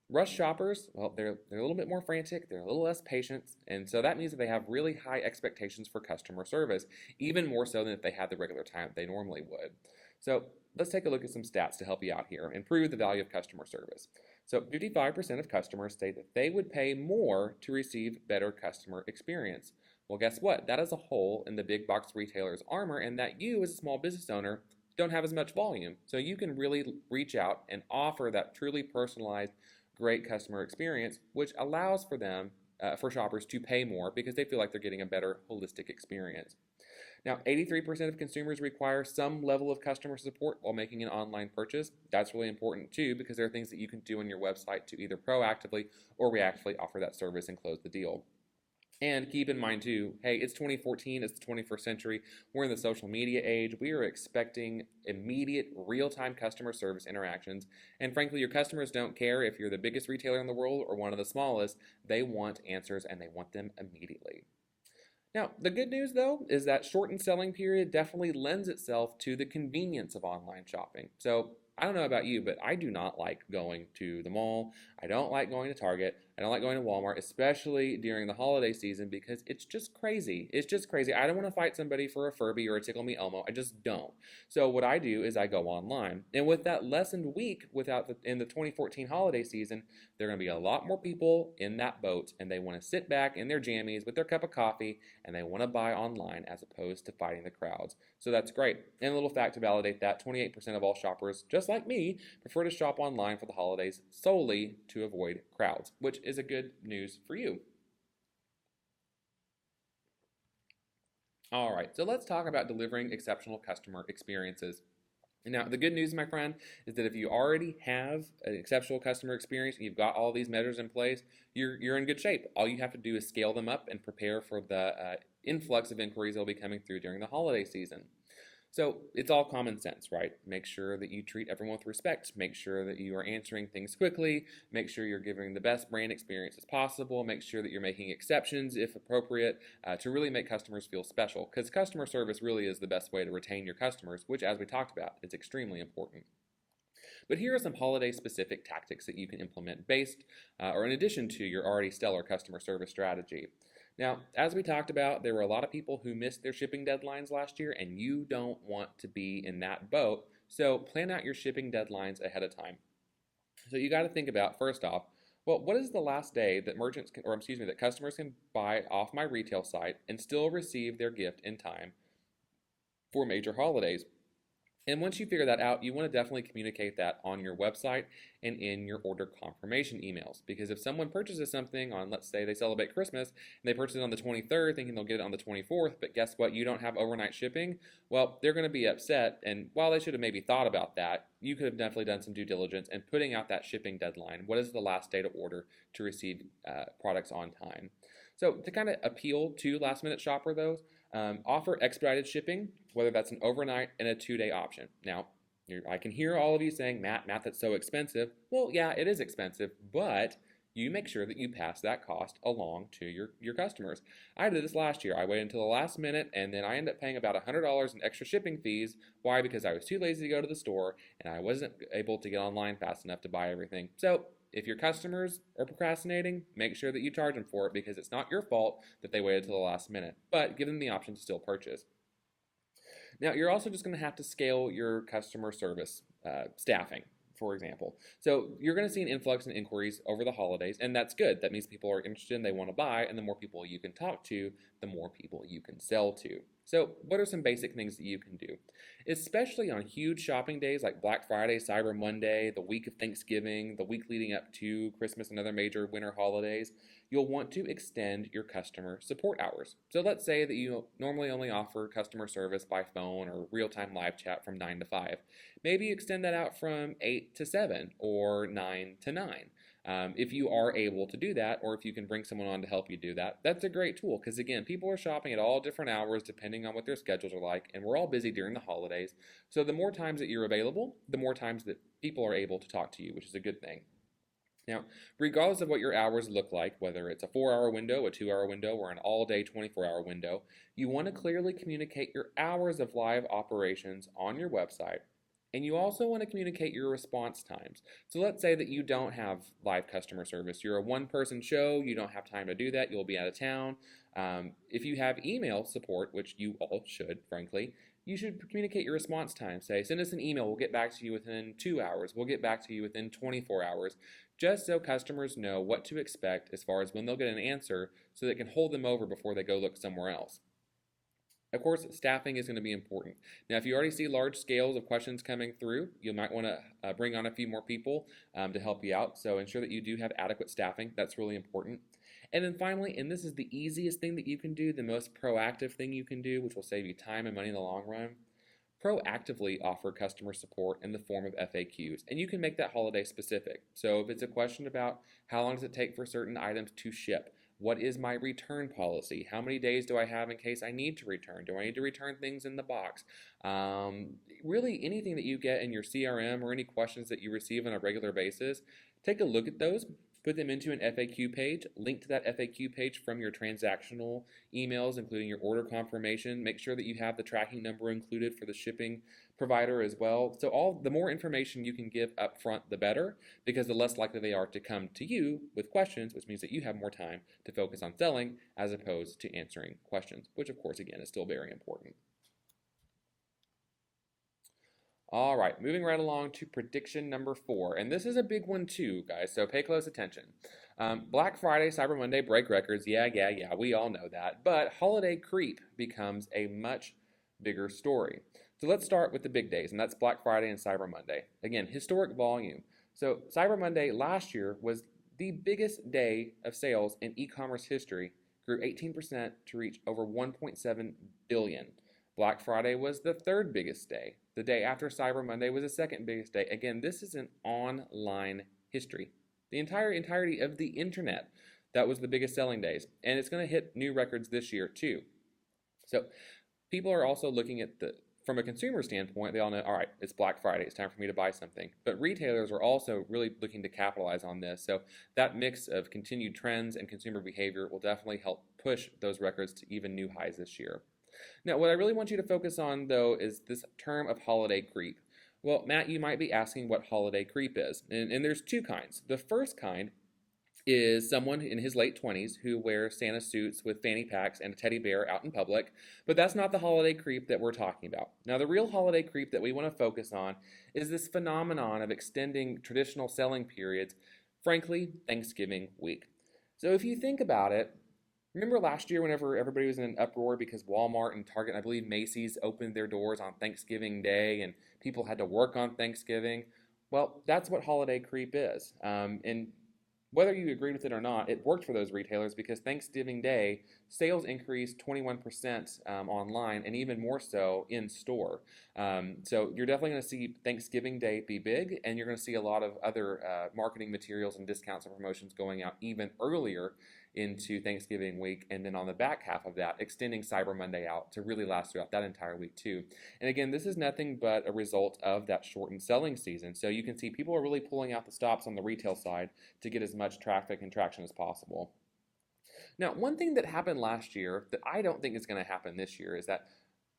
rush shoppers, well, they're a little bit more frantic, they're a little less patient, and so that means that they have really high expectations for customer service, even more so than if they had the regular time they normally would. So let's take a look at some stats to help you out here and prove the value of customer service. So 55% of customers say that they would pay more to receive better customer experience. Well, guess what? That is a hole in the big box retailer's armor, and that you as a small business owner don't have as much volume. So you can really reach out and offer that truly personalized, great customer experience, which allows for them, for shoppers to pay more because they feel like they're getting a better holistic experience. Now, 83% of consumers require some level of customer support while making an online purchase. That's really important too because there are things that you can do on your website to either proactively or reactively offer that service and close the deal. And keep in mind too, hey, it's 2014, it's the 21st century, we're in the social media age, we are expecting immediate, real-time customer service interactions, and frankly, your customers don't care if you're the biggest retailer in the world or one of the smallest, they want answers and they want them immediately. Now, the good news though is that shortened selling period definitely lends itself to the convenience of online shopping. So I don't know about you, but I do not like going to the mall. I don't like going to Target. I don't like going to Walmart, especially during the holiday season because it's just crazy. It's just crazy. I don't want to fight somebody for a Furby or a Tickle Me Elmo. I just don't. So what I do is I go online. And with that lessened week in the 2014 holiday season, there are going to be a lot more people in that boat and they want to sit back in their jammies with their cup of coffee and they want to buy online as opposed to fighting the crowds. So that's great. And a little fact to validate that, 28% of all shoppers, just like me, prefer to shop online for the holidays solely to avoid crowds, which is a good news for you. All right, so let's talk about delivering exceptional customer experiences. Now, the good news, my friend, is that if you already have an exceptional customer experience and you've got all these measures in place, you're in good shape. All you have to do is scale them up and prepare for the influx of inquiries that will be coming through during the holiday season. So it's all common sense, right? Make sure that you treat everyone with respect. Make sure that you are answering things quickly. Make sure you're giving the best brand experience as possible. Make sure that you're making exceptions if appropriate to really make customers feel special because customer service really is the best way to retain your customers, which as we talked about is extremely important. But here are some holiday-specific tactics that you can implement based or in addition to your already stellar customer service strategy. Now, as we talked about, there were a lot of people who missed their shipping deadlines last year, and you don't want to be in that boat. So plan out your shipping deadlines ahead of time. So you got to think about, first off, well, what is the last day that merchants can, or excuse me, that customers can buy off my retail site and still receive their gift in time for major holidays? And once you figure that out, you want to definitely communicate that on your website and in your order confirmation emails. Because if someone purchases something on, let's say they celebrate Christmas, and they purchase it on the 23rd thinking they'll get it on the 24th, but guess what? You don't have overnight shipping. Well, they're going to be upset. And while they should have maybe thought about that, you could have definitely done some due diligence and putting out that shipping deadline. What is the last day to order to receive products on time? So to kind of appeal to last minute shopper though, offer expedited shipping, whether that's an overnight and a 2-day option. Now, I can hear all of you saying, Matt, that's so expensive. Well, yeah, it is expensive, but you make sure that you pass that cost along to your customers. I did this last year. I waited until the last minute, and then I ended up paying about $100 in extra shipping fees. Why? Because I was too lazy to go to the store, and I wasn't able to get online fast enough to buy everything. So if your customers are procrastinating, make sure that you charge them for it because it's not your fault that they waited till the last minute, but give them the option to still purchase. Now, you're also just going to have to scale your customer service staffing, for example. So you're going to see an influx in inquiries over the holidays, and that's good. That means people are interested and they want to buy, and the more people you can talk to, the more people you can sell to. So what are some basic things that you can do? Especially on huge shopping days like Black Friday, Cyber Monday, the week of Thanksgiving, the week leading up to Christmas and other major winter holidays, you'll want to extend your customer support hours. So let's say that you normally only offer customer service by phone or real-time live chat from 9 to 5. Maybe you extend that out from 8 to 7 or 9 to 9. If you are able to do that, or if you can bring someone on to help you do that, that's a great tool because, again, people are shopping at all different hours depending on what their schedules are like, and we're all busy during the holidays. So the more times that you're available, the more times that people are able to talk to you, which is a good thing. Now, regardless of what your hours look like, whether it's a 4-hour window, a 2-hour window, or an all-day 24-hour window, you want to clearly communicate your hours of live operations on your website. And you also want to communicate your response times. So let's say that you don't have live customer service. You're a one-person show. You don't have time to do that. You'll be out of town. If you have email support, which you all should, frankly, you should communicate your response time. Say, send us an email. We'll get back to you within 2 hours. We'll get back to you within 24 hours, just so customers know what to expect as far as when they'll get an answer so they can hold them over before they go look somewhere else. Of course, staffing is going to be important. Now, if you already see large scales of questions coming through, you might want to bring on a few more people to help you out. So ensure that you do have adequate staffing. That's really important. And then finally, and this is the easiest thing that you can do, the most proactive thing you can do, which will save you time and money in the long run, proactively offer customer support in the form of FAQs. And you can make that holiday specific. So if it's a question about how long does it take for certain items to ship, what is my return policy? How many days do I have in case I need to return? Do I need to return things in the box? Really, anything that you get in your CRM or any questions that you receive on a regular basis, take a look at those, put them into an FAQ page, link to that FAQ page from your transactional emails, including your order confirmation. Make sure that you have the tracking number included for the shipping provider as well. So the more information you can give up front, the better, because the less likely they are to come to you with questions, which means that you have more time to focus on selling as opposed to answering questions, which of course, again, is still very important. All right, moving right along to prediction number 4. And this is a big one too, guys, so pay close attention. Black Friday, Cyber Monday break records. Yeah, we all know that. But holiday creep becomes a much bigger story. So let's start with the big days, and that's Black Friday and Cyber Monday. Again, historic volume. So Cyber Monday last year was the biggest day of sales in e-commerce history, grew 18% to reach over 1.7 billion. Black Friday was the third biggest day. The day after Cyber Monday was the second biggest day. Again, this is an online history. The entirety of the internet, that was the biggest selling days. And it's going to hit new records this year too. So people are also looking at from a consumer standpoint, they all know, all right, it's Black Friday, it's time for me to buy something. But retailers are also really looking to capitalize on this. So that mix of continued trends and consumer behavior will definitely help push those records to even new highs this year. Now, what I really want you to focus on, though, is this term of holiday creep. Well, Matt, you might be asking what holiday creep is. And there's two kinds. The first kind is someone in his late 20s who wears Santa suits with fanny packs and a teddy bear out in public, but that's not the holiday creep that we're talking about. Now, the real holiday creep that we want to focus on is this phenomenon of extending traditional selling periods, frankly, Thanksgiving week. So if you think about it, remember last year whenever everybody was in an uproar because Walmart and Target and I believe Macy's opened their doors on Thanksgiving Day and people had to work on Thanksgiving? Well, that's what holiday creep is. And whether you agreed with it or not, it worked for those retailers because Thanksgiving Day sales increased 21% online and even more so in store. So you're definitely going to see Thanksgiving Day be big, and you're going to see a lot of other marketing materials and discounts and promotions going out even earlier into Thanksgiving week, and then on the back half of that, extending Cyber Monday out to really last throughout that entire week too. And again, this is nothing but a result of that shortened selling season. So you can see people are really pulling out the stops on the retail side to get as much traffic and traction as possible. Now, one thing that happened last year that I don't think is going to happen this year is that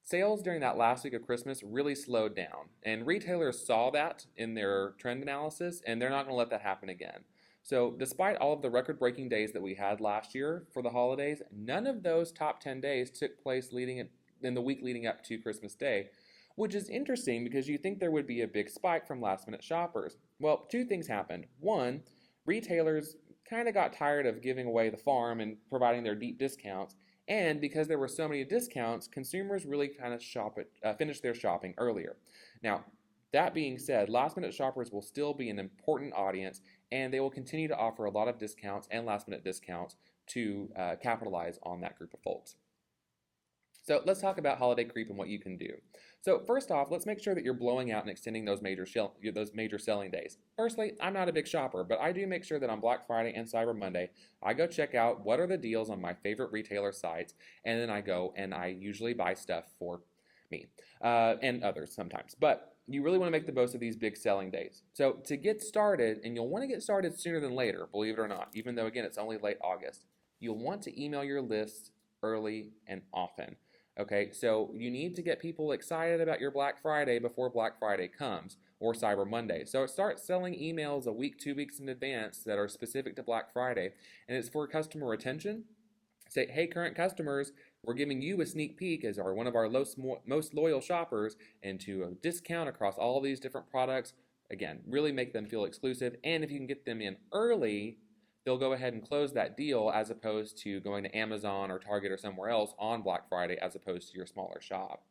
sales during that last week of Christmas really slowed down. And retailers saw that in their trend analysis, and they're not going to let that happen again. So despite all of the record-breaking days that we had last year for the holidays, none of those top 10 days took place in the week leading up to Christmas Day, which is interesting because you think there would be a big spike from last-minute shoppers. Well, two things happened. One, retailers kind of got tired of giving away the farm and providing their deep discounts, and because there were so many discounts, consumers really kind of finished their shopping earlier. Now, that being said, last-minute shoppers will still be an important audience, and they will continue to offer a lot of discounts and last-minute discounts to capitalize on that group of folks. So let's talk about holiday creep and what you can do. So first off, let's make sure that you're blowing out and extending those major selling days. Firstly, I'm not a big shopper, but I do make sure that on Black Friday and Cyber Monday, I go check out what are the deals on my favorite retailer sites, and then I go and I usually buy stuff for me and others sometimes. But you really want to make the most of these big selling days. So to get started, and you'll want to get started sooner than later, believe it or not, even though again it's only late August, you'll want to email your lists early and often. Okay, so you need to get people excited about your Black Friday before Black Friday comes, or Cyber Monday. So start selling emails a week, 2 weeks in advance that are specific to Black Friday, and it's for customer retention. Say, hey, current customers, we're giving you a sneak peek as one of our most loyal shoppers into a discount across all of these different products. Again, really make them feel exclusive, and if you can get them in early, they'll go ahead and close that deal as opposed to going to Amazon or Target or somewhere else on Black Friday as opposed to your smaller shop.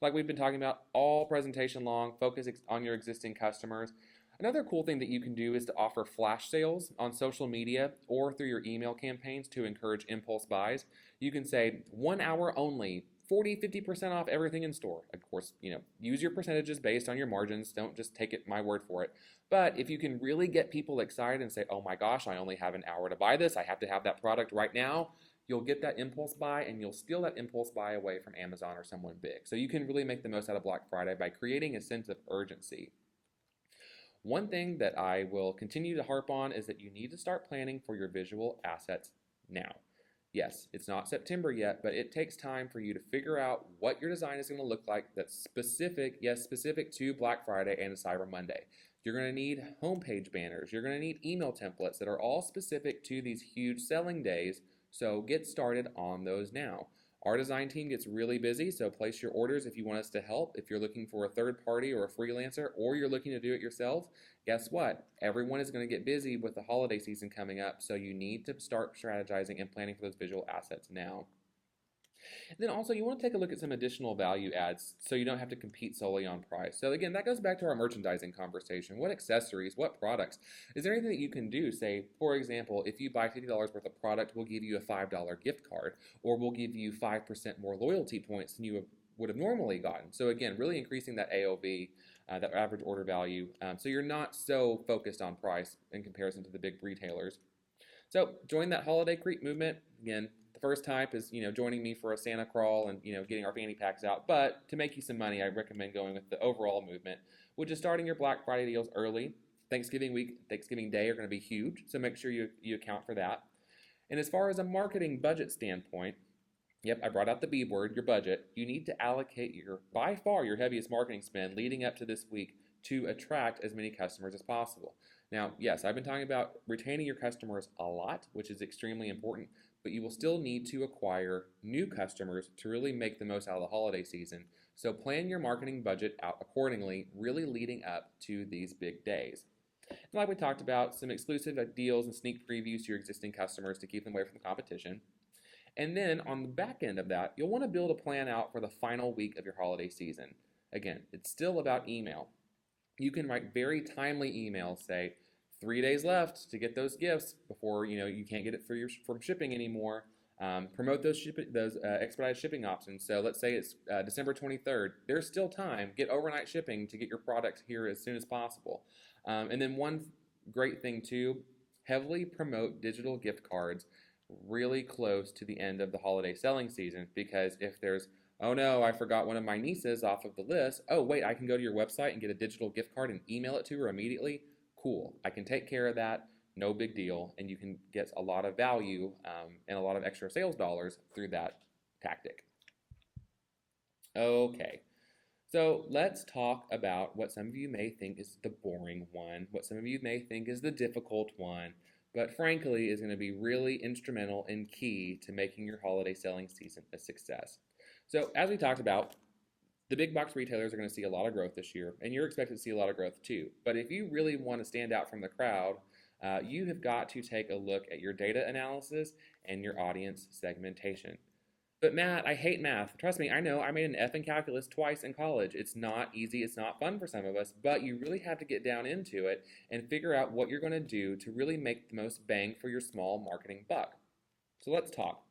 Like we've been talking about all presentation long, focus on your existing customers. Another cool thing that you can do is to offer flash sales on social media or through your email campaigns to encourage impulse buys. You can say 1 hour only, 40-50% off everything in store. Of course, use your percentages based on your margins. Don't just take my word for it. But if you can really get people excited and say, oh my gosh, I only have an hour to buy this, I have to have that product right now, you'll get that impulse buy and you'll steal that impulse buy away from Amazon or someone big. So you can really make the most out of Black Friday by creating a sense of urgency. One thing that I will continue to harp on is that you need to start planning for your visual assets now. Yes, it's not September yet, but it takes time for you to figure out what your design is going to look like that's specific to Black Friday and Cyber Monday. You're going to need homepage banners. You're going to need email templates that are all specific to these huge selling days, so get started on those now. Our design team gets really busy, so place your orders if you want us to help. If you're looking for a third party or a freelancer, or you're looking to do it yourself, guess what? Everyone is going to get busy with the holiday season coming up, so you need to start strategizing and planning for those visual assets now. And then also you want to take a look at some additional value adds so you don't have to compete solely on price. So again, that goes back to our merchandising conversation. What accessories, what products? Is there anything that you can do? Say, for example, if you buy $50 worth of product, we'll give you a $5 gift card, or we'll give you 5% more loyalty points than you would have normally gotten. So again, really increasing that AOV, that average order value, so you're not so focused on price in comparison to the big retailers. So join that holiday creep movement. Again, the first type is joining me for a Santa crawl and getting our fanny packs out. But to make you some money, I recommend going with the overall movement, which is starting your Black Friday deals early. Thanksgiving week, Thanksgiving Day are going to be huge, so make sure you account for that. And as far as a marketing budget standpoint, yep, I brought out the B word, your budget. You need to allocate by far your heaviest marketing spend leading up to this week to attract as many customers as possible. Now, yes, I've been talking about retaining your customers a lot, which is extremely important, but you will still need to acquire new customers to really make the most out of the holiday season. So plan your marketing budget out accordingly, really leading up to these big days. And like we talked about, some exclusive deals and sneak previews to your existing customers to keep them away from the competition. And then on the back end of that, you'll want to build a plan out for the final week of your holiday season. Again, it's still about email. You can write very timely emails, say 3 days left to get those gifts before you can't get it from shipping anymore. Promote those expedited shipping options. So let's say it's December 23rd. There's still time. Get overnight shipping to get your product here as soon as possible. And then one great thing too, heavily promote digital gift cards really close to the end of the holiday selling season, because if there's, oh no, I forgot one of my nieces off of the list. Oh wait, I can go to your website and get a digital gift card and email it to her immediately. Cool, I can take care of that. No big deal, and you can get a lot of value and a lot of extra sales dollars through that tactic. Okay, so let's talk about what some of you may think is the boring one, what some of you may think is the difficult one, but frankly is going to be really instrumental and key to making your holiday selling season a success. So as we talked about, the big box retailers are going to see a lot of growth this year, and you're expected to see a lot of growth too. But if you really want to stand out from the crowd, you have got to take a look at your data analysis and your audience segmentation. But Matt, I hate math. Trust me, I know. I made an F in calculus twice in college. It's not easy. It's not fun for some of us, but you really have to get down into it and figure out what you're going to do to really make the most bang for your small marketing buck. So let's talk.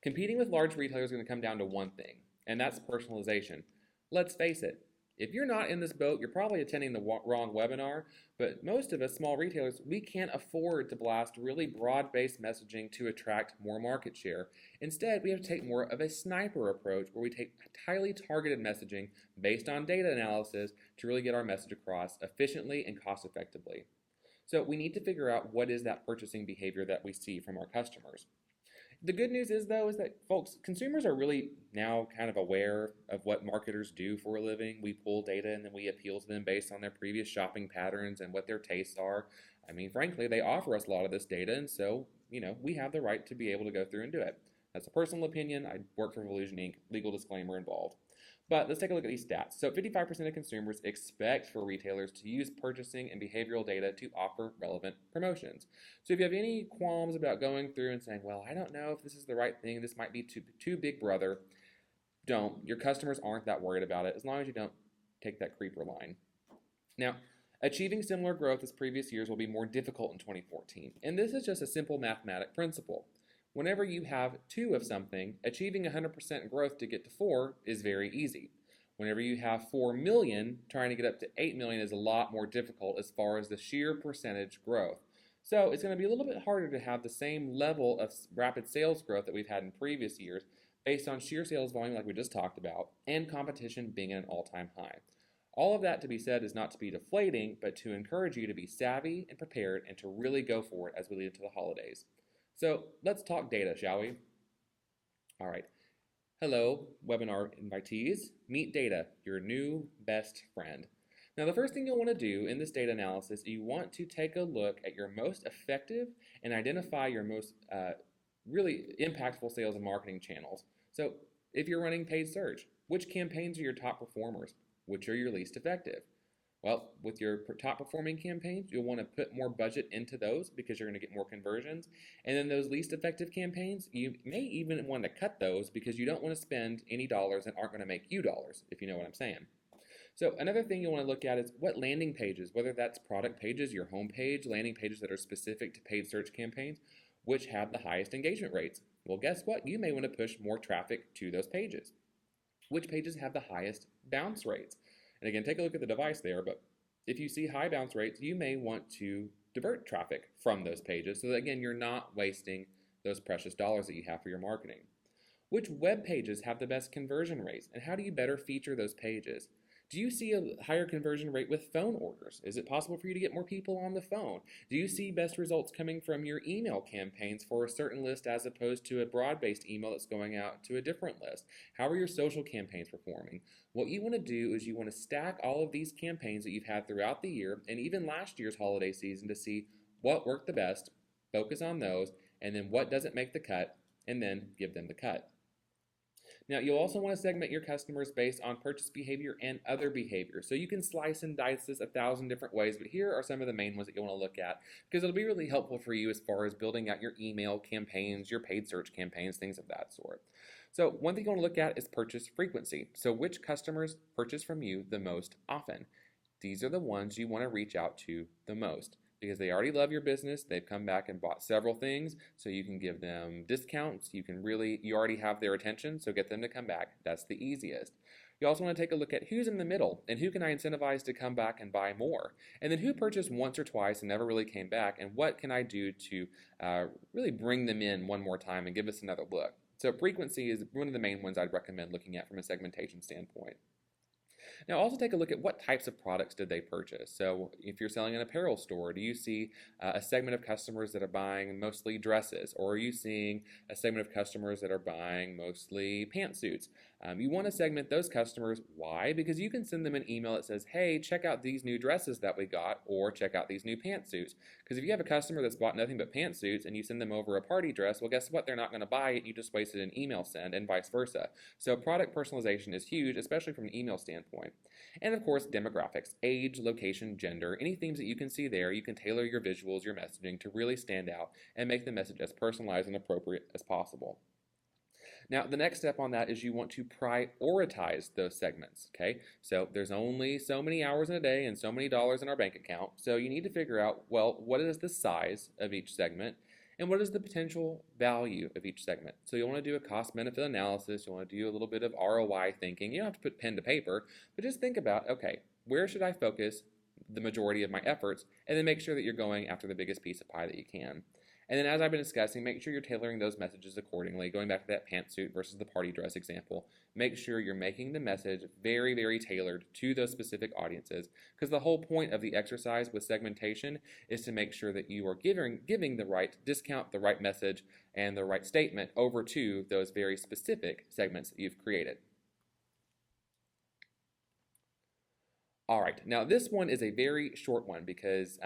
Competing with large retailers is going to come down to one thing, and that's personalization. Let's face it, if you're not in this boat, you're probably attending the wrong webinar, but most of us small retailers, we can't afford to blast really broad-based messaging to attract more market share. Instead, we have to take more of a sniper approach where we take highly targeted messaging based on data analysis to really get our message across efficiently and cost-effectively. So we need to figure out what is that purchasing behavior that we see from our customers. The good news is, though, is that folks, consumers are really now kind of aware of what marketers do for a living. We pull data and then we appeal to them based on their previous shopping patterns and what their tastes are. I mean, frankly, they offer us a lot of this data, and so, we have the right to be able to go through and do it. That's a personal opinion. I work for Volusion Inc., legal disclaimer involved. But let's take a look at these stats. So 55% of consumers expect for retailers to use purchasing and behavioral data to offer relevant promotions. So if you have any qualms about going through and saying, well, I don't know if this is the right thing, this might be too big brother, don't. Your customers aren't that worried about it as long as you don't take that creeper line. Now, achieving similar growth as previous years will be more difficult in 2014. And this is just a simple mathematic principle. Whenever you have 2 of something, achieving 100% growth to get to 4 is very easy. Whenever you have 4 million, trying to get up to 8 million is a lot more difficult as far as the sheer percentage growth. So it's going to be a little bit harder to have the same level of rapid sales growth that we've had in previous years based on sheer sales volume like we just talked about and competition being at an all-time high. All of that to be said is not to be deflating, but to encourage you to be savvy and prepared and to really go for it as we lead into the holidays. So let's talk data, shall we? All right. Hello, webinar invitees. Meet data, your new best friend. Now, the first thing you'll want to do in this data analysis, you want to take a look at your most effective and identify your most really impactful sales and marketing channels. So if you're running paid search, which campaigns are your top performers? Which are your least effective? Well, with your top performing campaigns, you'll want to put more budget into those because you're going to get more conversions. And then those least effective campaigns, you may even want to cut those because you don't want to spend any dollars that aren't going to make you dollars, if you know what I'm saying. So another thing you'll want to look at is what landing pages, whether that's product pages, your home page, landing pages that are specific to paid search campaigns, which have the highest engagement rates. Well, guess what? You may want to push more traffic to those pages. Which pages have the highest bounce rates? And again, take a look at the device there, but if you see high bounce rates, you may want to divert traffic from those pages so that, again, you're not wasting those precious dollars that you have for your marketing. Which web pages have the best conversion rates, and how do you better feature those pages? Do you see a higher conversion rate with phone orders? Is it possible for you to get more people on the phone? Do you see best results coming from your email campaigns for a certain list as opposed to a broad-based email that's going out to a different list? How are your social campaigns performing? What you want to do is you want to stack all of these campaigns that you've had throughout the year and even last year's holiday season to see what worked the best, focus on those, and then what doesn't make the cut, and then give them the cut. Now, you'll also want to segment your customers based on purchase behavior and other behavior. So you can slice and dice this 1,000 different ways, but here are some of the main ones that you'll want to look at because it'll be really helpful for you as far as building out your email campaigns, your paid search campaigns, things of that sort. So one thing you want to look at is purchase frequency. So which customers purchase from you the most often? These are the ones you want to reach out to the most, because they already love your business. They've come back and bought several things, so you can give them discounts. You already have their attention, so get them to come back. That's the easiest. You also want to take a look at who's in the middle and who can I incentivize to come back and buy more. And then who purchased once or twice and never really came back, and what can I do to really bring them in one more time and give us another look. So frequency is one of the main ones I'd recommend looking at from a segmentation standpoint. Now also take a look at what types of products did they purchase. So if you're selling an apparel store, do you see a segment of customers that are buying mostly dresses, or are you seeing a segment of customers that are buying mostly pantsuits? You want to segment those customers. Why? Because you can send them an email that says, hey, check out these new dresses that we got, or check out these new pantsuits. Because if you have a customer that's bought nothing but pantsuits and you send them over a party dress, well, guess what? They're not going to buy it. You just wasted an email send, and vice versa. So product personalization is huge, especially from an email standpoint. And of course, demographics, age, location, gender, any themes that you can see there, you can tailor your visuals, your messaging to really stand out and make the message as personalized and appropriate as possible. Now, the next step on that is you want to prioritize those segments, okay? So there's only so many hours in a day and so many dollars in our bank account, so you need to figure out, well, what is the size of each segment and what is the potential value of each segment? So you'll want to do a cost-benefit analysis, you'll want to do a little bit of ROI thinking. You don't have to put pen to paper, but just think about, okay, where should I focus the majority of my efforts, and then make sure that you're going after the biggest piece of pie that you can. And then as I've been discussing, make sure you're tailoring those messages accordingly. Going back to that pantsuit versus the party dress example, make sure you're making the message very, very tailored to those specific audiences, because the whole point of the exercise with segmentation is to make sure that you are giving the right discount, the right message, and the right statement over to those very specific segments that you've created. All right, now this one is a very short one because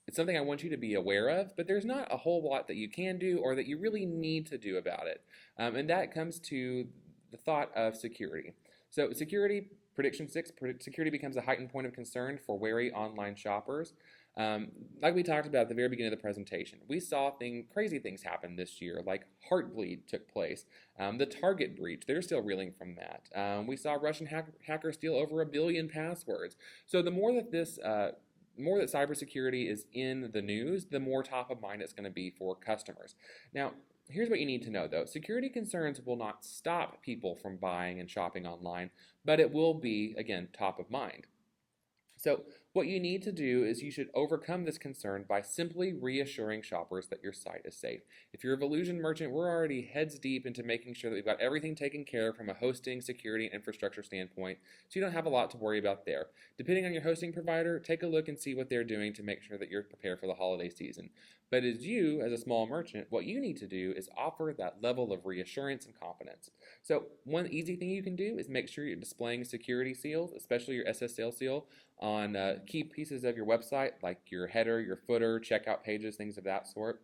it's something I want you to be aware of, but there's not a whole lot that you can do or that you really need to do about it. And that comes to the thought of security. So security, prediction 6, security becomes a heightened point of concern for wary online shoppers. Like we talked about at the very beginning of the presentation, we saw crazy things happen this year, like Heartbleed took place. The Target breach, they're still reeling from that. We saw Russian hackers steal over 1 billion passwords. So the more that cybersecurity is in the news, the more top of mind it's going to be for customers. Now, here's what you need to know though. Security concerns will not stop people from buying and shopping online, but it will be, again, top of mind. So what you need to do is you should overcome this concern by simply reassuring shoppers that your site is safe. If you're a Volusion merchant, we're already heads deep into making sure that we've got everything taken care of from a hosting, security, and infrastructure standpoint, so you don't have a lot to worry about there. Depending on your hosting provider, take a look and see what they're doing to make sure that you're prepared for the holiday season. But as a small merchant, what you need to do is offer that level of reassurance and confidence. So one easy thing you can do is make sure you're displaying security seals, especially your SSL seal, on key pieces of your website, like your header, your footer, checkout pages, things of that sort.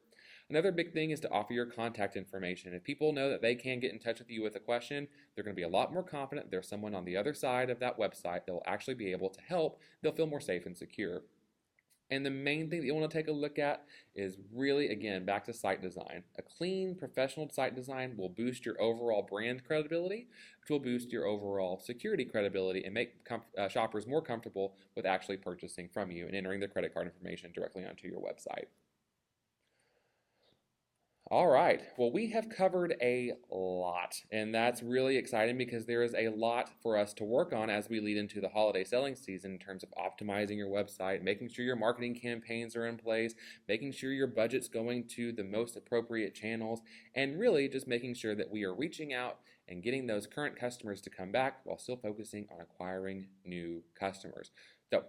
Another big thing is to offer your contact information. If people know that they can get in touch with you with a question, they're going to be a lot more confident there's someone on the other side of that website that will actually be able to help. They'll feel more safe and secure. And the main thing that you want to take a look at is really, again, back to site design. A clean, professional site design will boost your overall brand credibility, which will boost your overall security credibility and make shoppers more comfortable with actually purchasing from you and entering their credit card information directly onto your website. All right. Well, we have covered a lot, and that's really exciting because there is a lot for us to work on as we lead into the holiday selling season in terms of optimizing your website, making sure your marketing campaigns are in place, making sure your budget's going to the most appropriate channels, and really just making sure that we are reaching out and getting those current customers to come back while still focusing on acquiring new customers. So,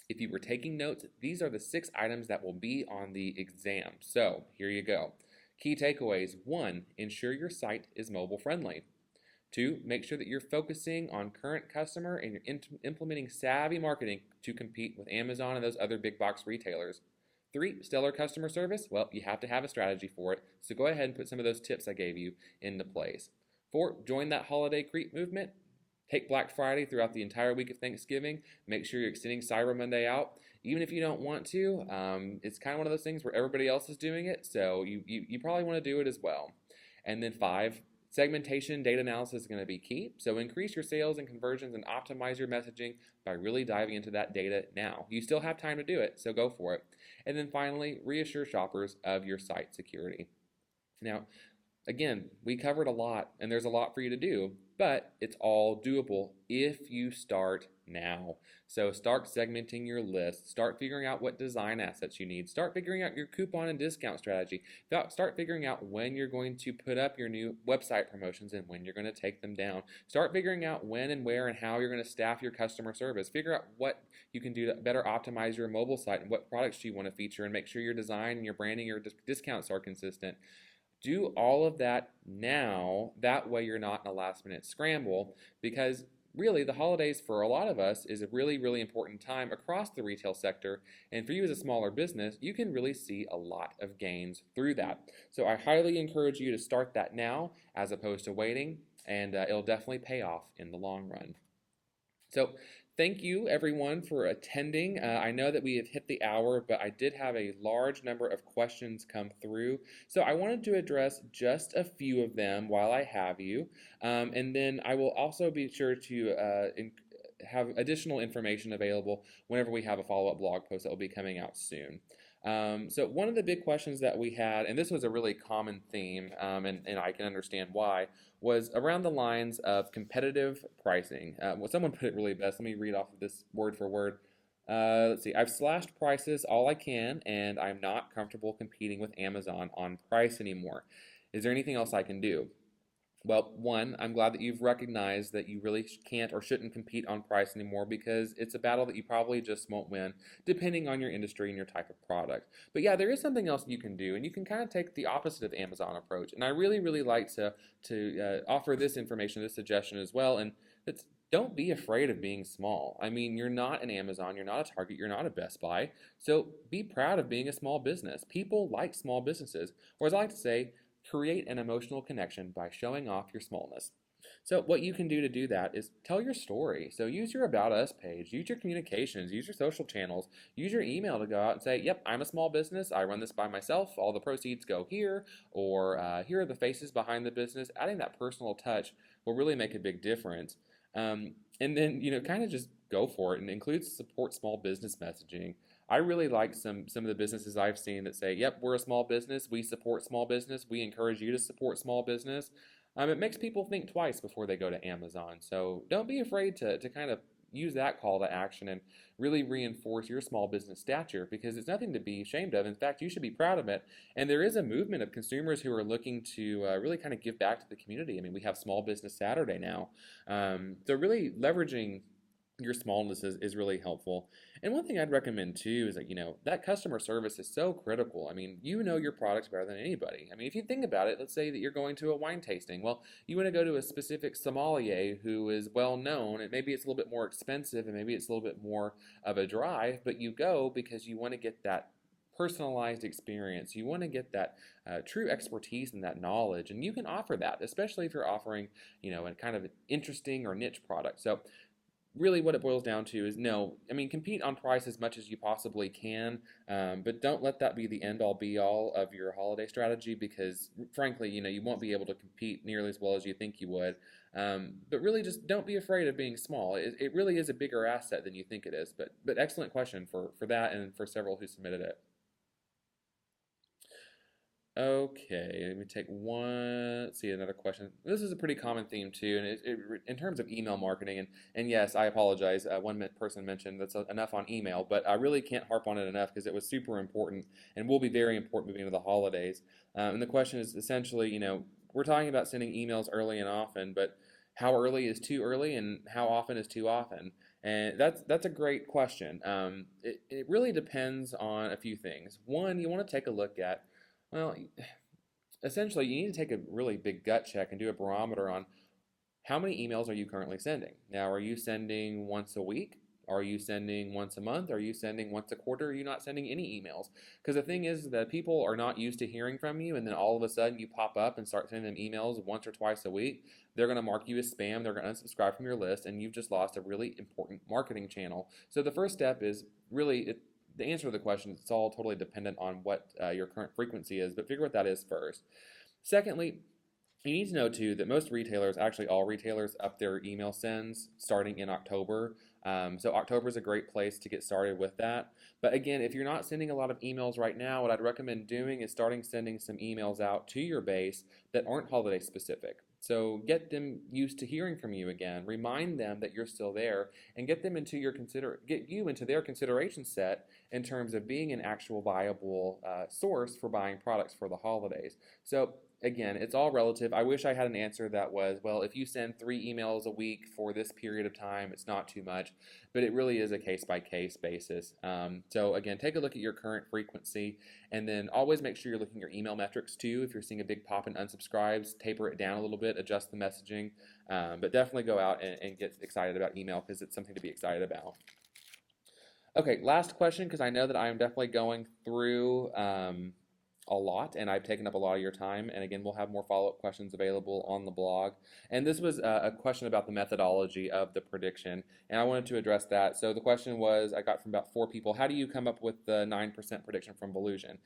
if you were taking notes, these are the 6 items that will be on the exam. So, here you go. Key takeaways: 1, ensure your site is mobile friendly. 2, make sure that you're focusing on current customer and you're implementing savvy marketing to compete with Amazon and those other big box retailers. 3, stellar customer service. Well, you have to have a strategy for it, so go ahead and put some of those tips I gave you into place. 4, join that holiday creep movement. Take Black Friday throughout the entire week of Thanksgiving. Make sure you're extending Cyber Monday out. Even if you don't want to, it's kind of one of those things where everybody else is doing it, so you probably want to do it as well. And then 5, segmentation data analysis is going to be key. So increase your sales and conversions and optimize your messaging by really diving into that data now. You still have time to do it, so go for it. And then finally, reassure shoppers of your site security. Now, again, we covered a lot, and there's a lot for you to do, but it's all doable if you start now. So start segmenting your list, start figuring out what design assets you need, start figuring out your coupon and discount strategy, start figuring out when you're going to put up your new website promotions and when you're going to take them down. Start figuring out when and where and how you're going to staff your customer service. Figure out what you can do to better optimize your mobile site and what products you want to feature, and make sure your design and your branding, your discounts are consistent. Do all of that now, that way you're not in a last minute scramble, because really the holidays for a lot of us is a really, really important time across the retail sector, and for you as a smaller business, you can really see a lot of gains through that. So I highly encourage you to start that now as opposed to waiting, and it'll definitely pay off in the long run. So thank you everyone for attending. I know that we have hit the hour, but I did have a large number of questions come through. So I wanted to address just a few of them while I have you. And then I will also be sure to have additional information available whenever we have a follow-up blog post that will be coming out soon. So one of the big questions that we had, and this was a really common theme, and I can understand why, was around the lines of competitive pricing. Well, someone put it really best. Let me read off of this word for word. Let's see. I've slashed prices all I can, and I'm not comfortable competing with Amazon on price anymore. Is there anything else I can do? Well, one, I'm glad that you've recognized that you really can't or shouldn't compete on price anymore, because it's a battle that you probably just won't win, depending on your industry and your type of product. But yeah, there is something else you can do, and you can kind of take the opposite of Amazon approach. And I really, really like to offer this information, this suggestion as well. And it's, don't be afraid of being small. I mean, you're not an Amazon, you're not a Target, you're not a Best Buy. So be proud of being a small business. People like small businesses. Or as I like to say, create an emotional connection by showing off your smallness. So what you can do to do that is tell your story. So use your About Us page, use your communications, use your social channels, use your email to go out and say, yep, I'm a small business, I run this by myself, all the proceeds go here, or here are the faces behind the business. Adding that personal touch will really make a big difference. And then, kind of just go for it and include support small business messaging. I really like some of the businesses I've seen that say, yep, we're a small business, we support small business, we encourage you to support small business. It makes people think twice before they go to Amazon. So don't be afraid to kind of use that call to action and really reinforce your small business stature, because it's nothing to be ashamed of. In fact, you should be proud of it. And there is a movement of consumers who are looking to really kind of give back to the community. I mean, we have Small Business Saturday now. So really leveraging your smallness is really helpful. And one thing I'd recommend too is that, that customer service is so critical. I mean, you know your products better than anybody. I mean, if you think about it, let's say that you're going to a wine tasting. Well, you want to go to a specific sommelier who is well known, and maybe it's a little bit more expensive and maybe it's a little bit more of a drive, but you go because you want to get that personalized experience. You want to get that true expertise and that knowledge, and you can offer that, especially if you're offering, a kind of an interesting or niche product. So really what it boils down to is compete on price as much as you possibly can, but don't let that be the end-all be-all of your holiday strategy, because frankly, you won't be able to compete nearly as well as you think you would. But really just don't be afraid of being small. It really is a bigger asset than you think it is. But excellent question for that and for several who submitted it. Okay, let me take one. Let's see, another question. This is a pretty common theme too, and in terms of email marketing, and yes, I apologize. Person mentioned that's enough on email, but I really can't harp on it enough because it was super important and will be very important moving into the holidays. And the question is essentially, we're talking about sending emails early and often, but how early is too early, and how often is too often? And that's a great question. It really depends on a few things. One, you want to take a look at, well, essentially, you need to take a really big gut check and do a barometer on how many emails are you currently sending. Now, are you sending once a week? Are you sending once a month? Are you sending once a quarter? Are you not sending any emails? Because the thing is that people are not used to hearing from you, and then all of a sudden you pop up and start sending them emails once or twice a week. They're going to mark you as spam. They're going to unsubscribe from your list, and you've just lost a really important marketing channel. So the first step is really the answer to the question. It's all totally dependent on what your current frequency is, but figure what that is first. Secondly, you need to know too that most retailers, actually all retailers, up their email sends starting in October. So October is a great place to get started with that. But again, if you're not sending a lot of emails right now, what I'd recommend doing is starting sending some emails out to your base that aren't holiday specific. So get them used to hearing from you again. Remind them that you're still there, and get them into get you into their consideration set in terms of being an actual viable source for buying products for the holidays. So again, it's all relative. I wish I had an answer that was, well, if you send 3 emails a week for this period of time, it's not too much, but it really is a case-by-case basis. So again, take a look at your current frequency, and then always make sure you're looking at your email metrics too. If you're seeing a big pop in unsubscribes, taper it down a little bit, adjust the messaging, but definitely go out and get excited about email because it's something to be excited about. Okay, last question, because I know that I am definitely going through a lot, and I've taken up a lot of your time. And again, we'll have more follow-up questions available on the blog. And this was a question about the methodology of the prediction, and I wanted to address that. So the question was, I got from about 4 people, how do you come up with the 9% prediction from Volusion?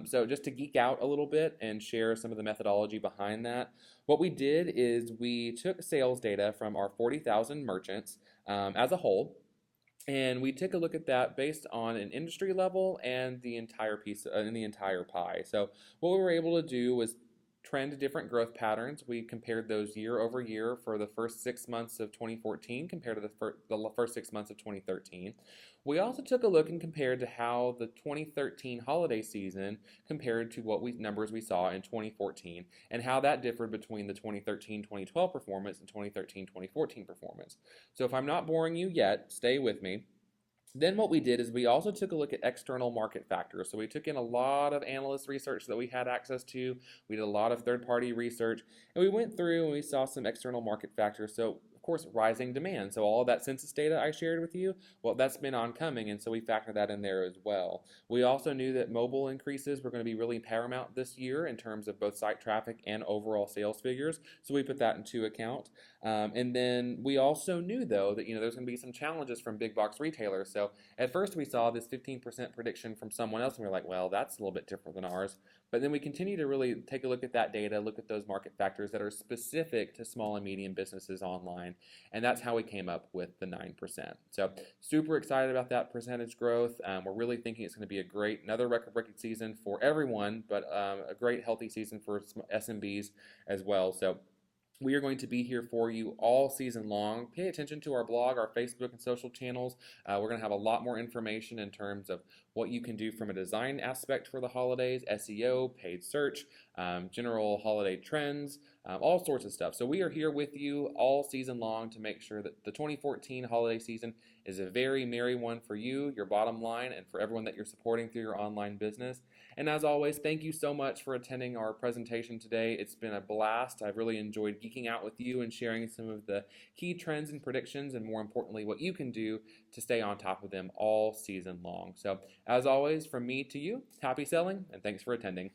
So just to geek out a little bit and share some of the methodology behind that, what we did is we took sales data from our 40,000 merchants as a whole, and we took a look at that based on an industry level and the entire piece in the entire pie. So what we were able to do was trend different growth patterns. We compared those year over year for the first 6 months of 2014 compared to the first 6 months of 2013. We also took a look and compared to how the 2013 holiday season compared to numbers we saw in 2014, and how that differed between the 2013-2012 performance and 2013-2014 performance. So if I'm not boring you yet, stay with me. Then what we did is we also took a look at external market factors. So we took in a lot of analyst research that we had access to. We did a lot of third-party research, and we went through and we saw some external market factors. So of course, rising demand. So all of that census data I shared with you, well, that's been oncoming, and so we factored that in there as well. We also knew that mobile increases were going to be really paramount this year in terms of both site traffic and overall sales figures, so we put that into account. And then we also knew, though, that there's going to be some challenges from big box retailers. So at first we saw this 15% prediction from someone else, and we were like, well, that's a little bit different than ours. But then we continue to really take a look at that data, look at those market factors that are specific to small and medium businesses online, and that's how we came up with the 9%. So super excited about that percentage growth. We're really thinking it's going to be another record-breaking season for everyone, but a great healthy season for SMBs as well. So we are going to be here for you all season long. Pay attention to our blog, our Facebook and social channels. We're going to have a lot more information in terms of what you can do from a design aspect for the holidays, SEO, paid search, general holiday trends, all sorts of stuff. So we are here with you all season long to make sure that the 2014 holiday season is a very merry one for you, your bottom line, and for everyone that you're supporting through your online business. And as always, thank you so much for attending our presentation today. It's been a blast. I've really enjoyed geeking out with you and sharing some of the key trends and predictions, and more importantly, what you can do to stay on top of them all season long. So as always, from me to you, happy selling, and thanks for attending.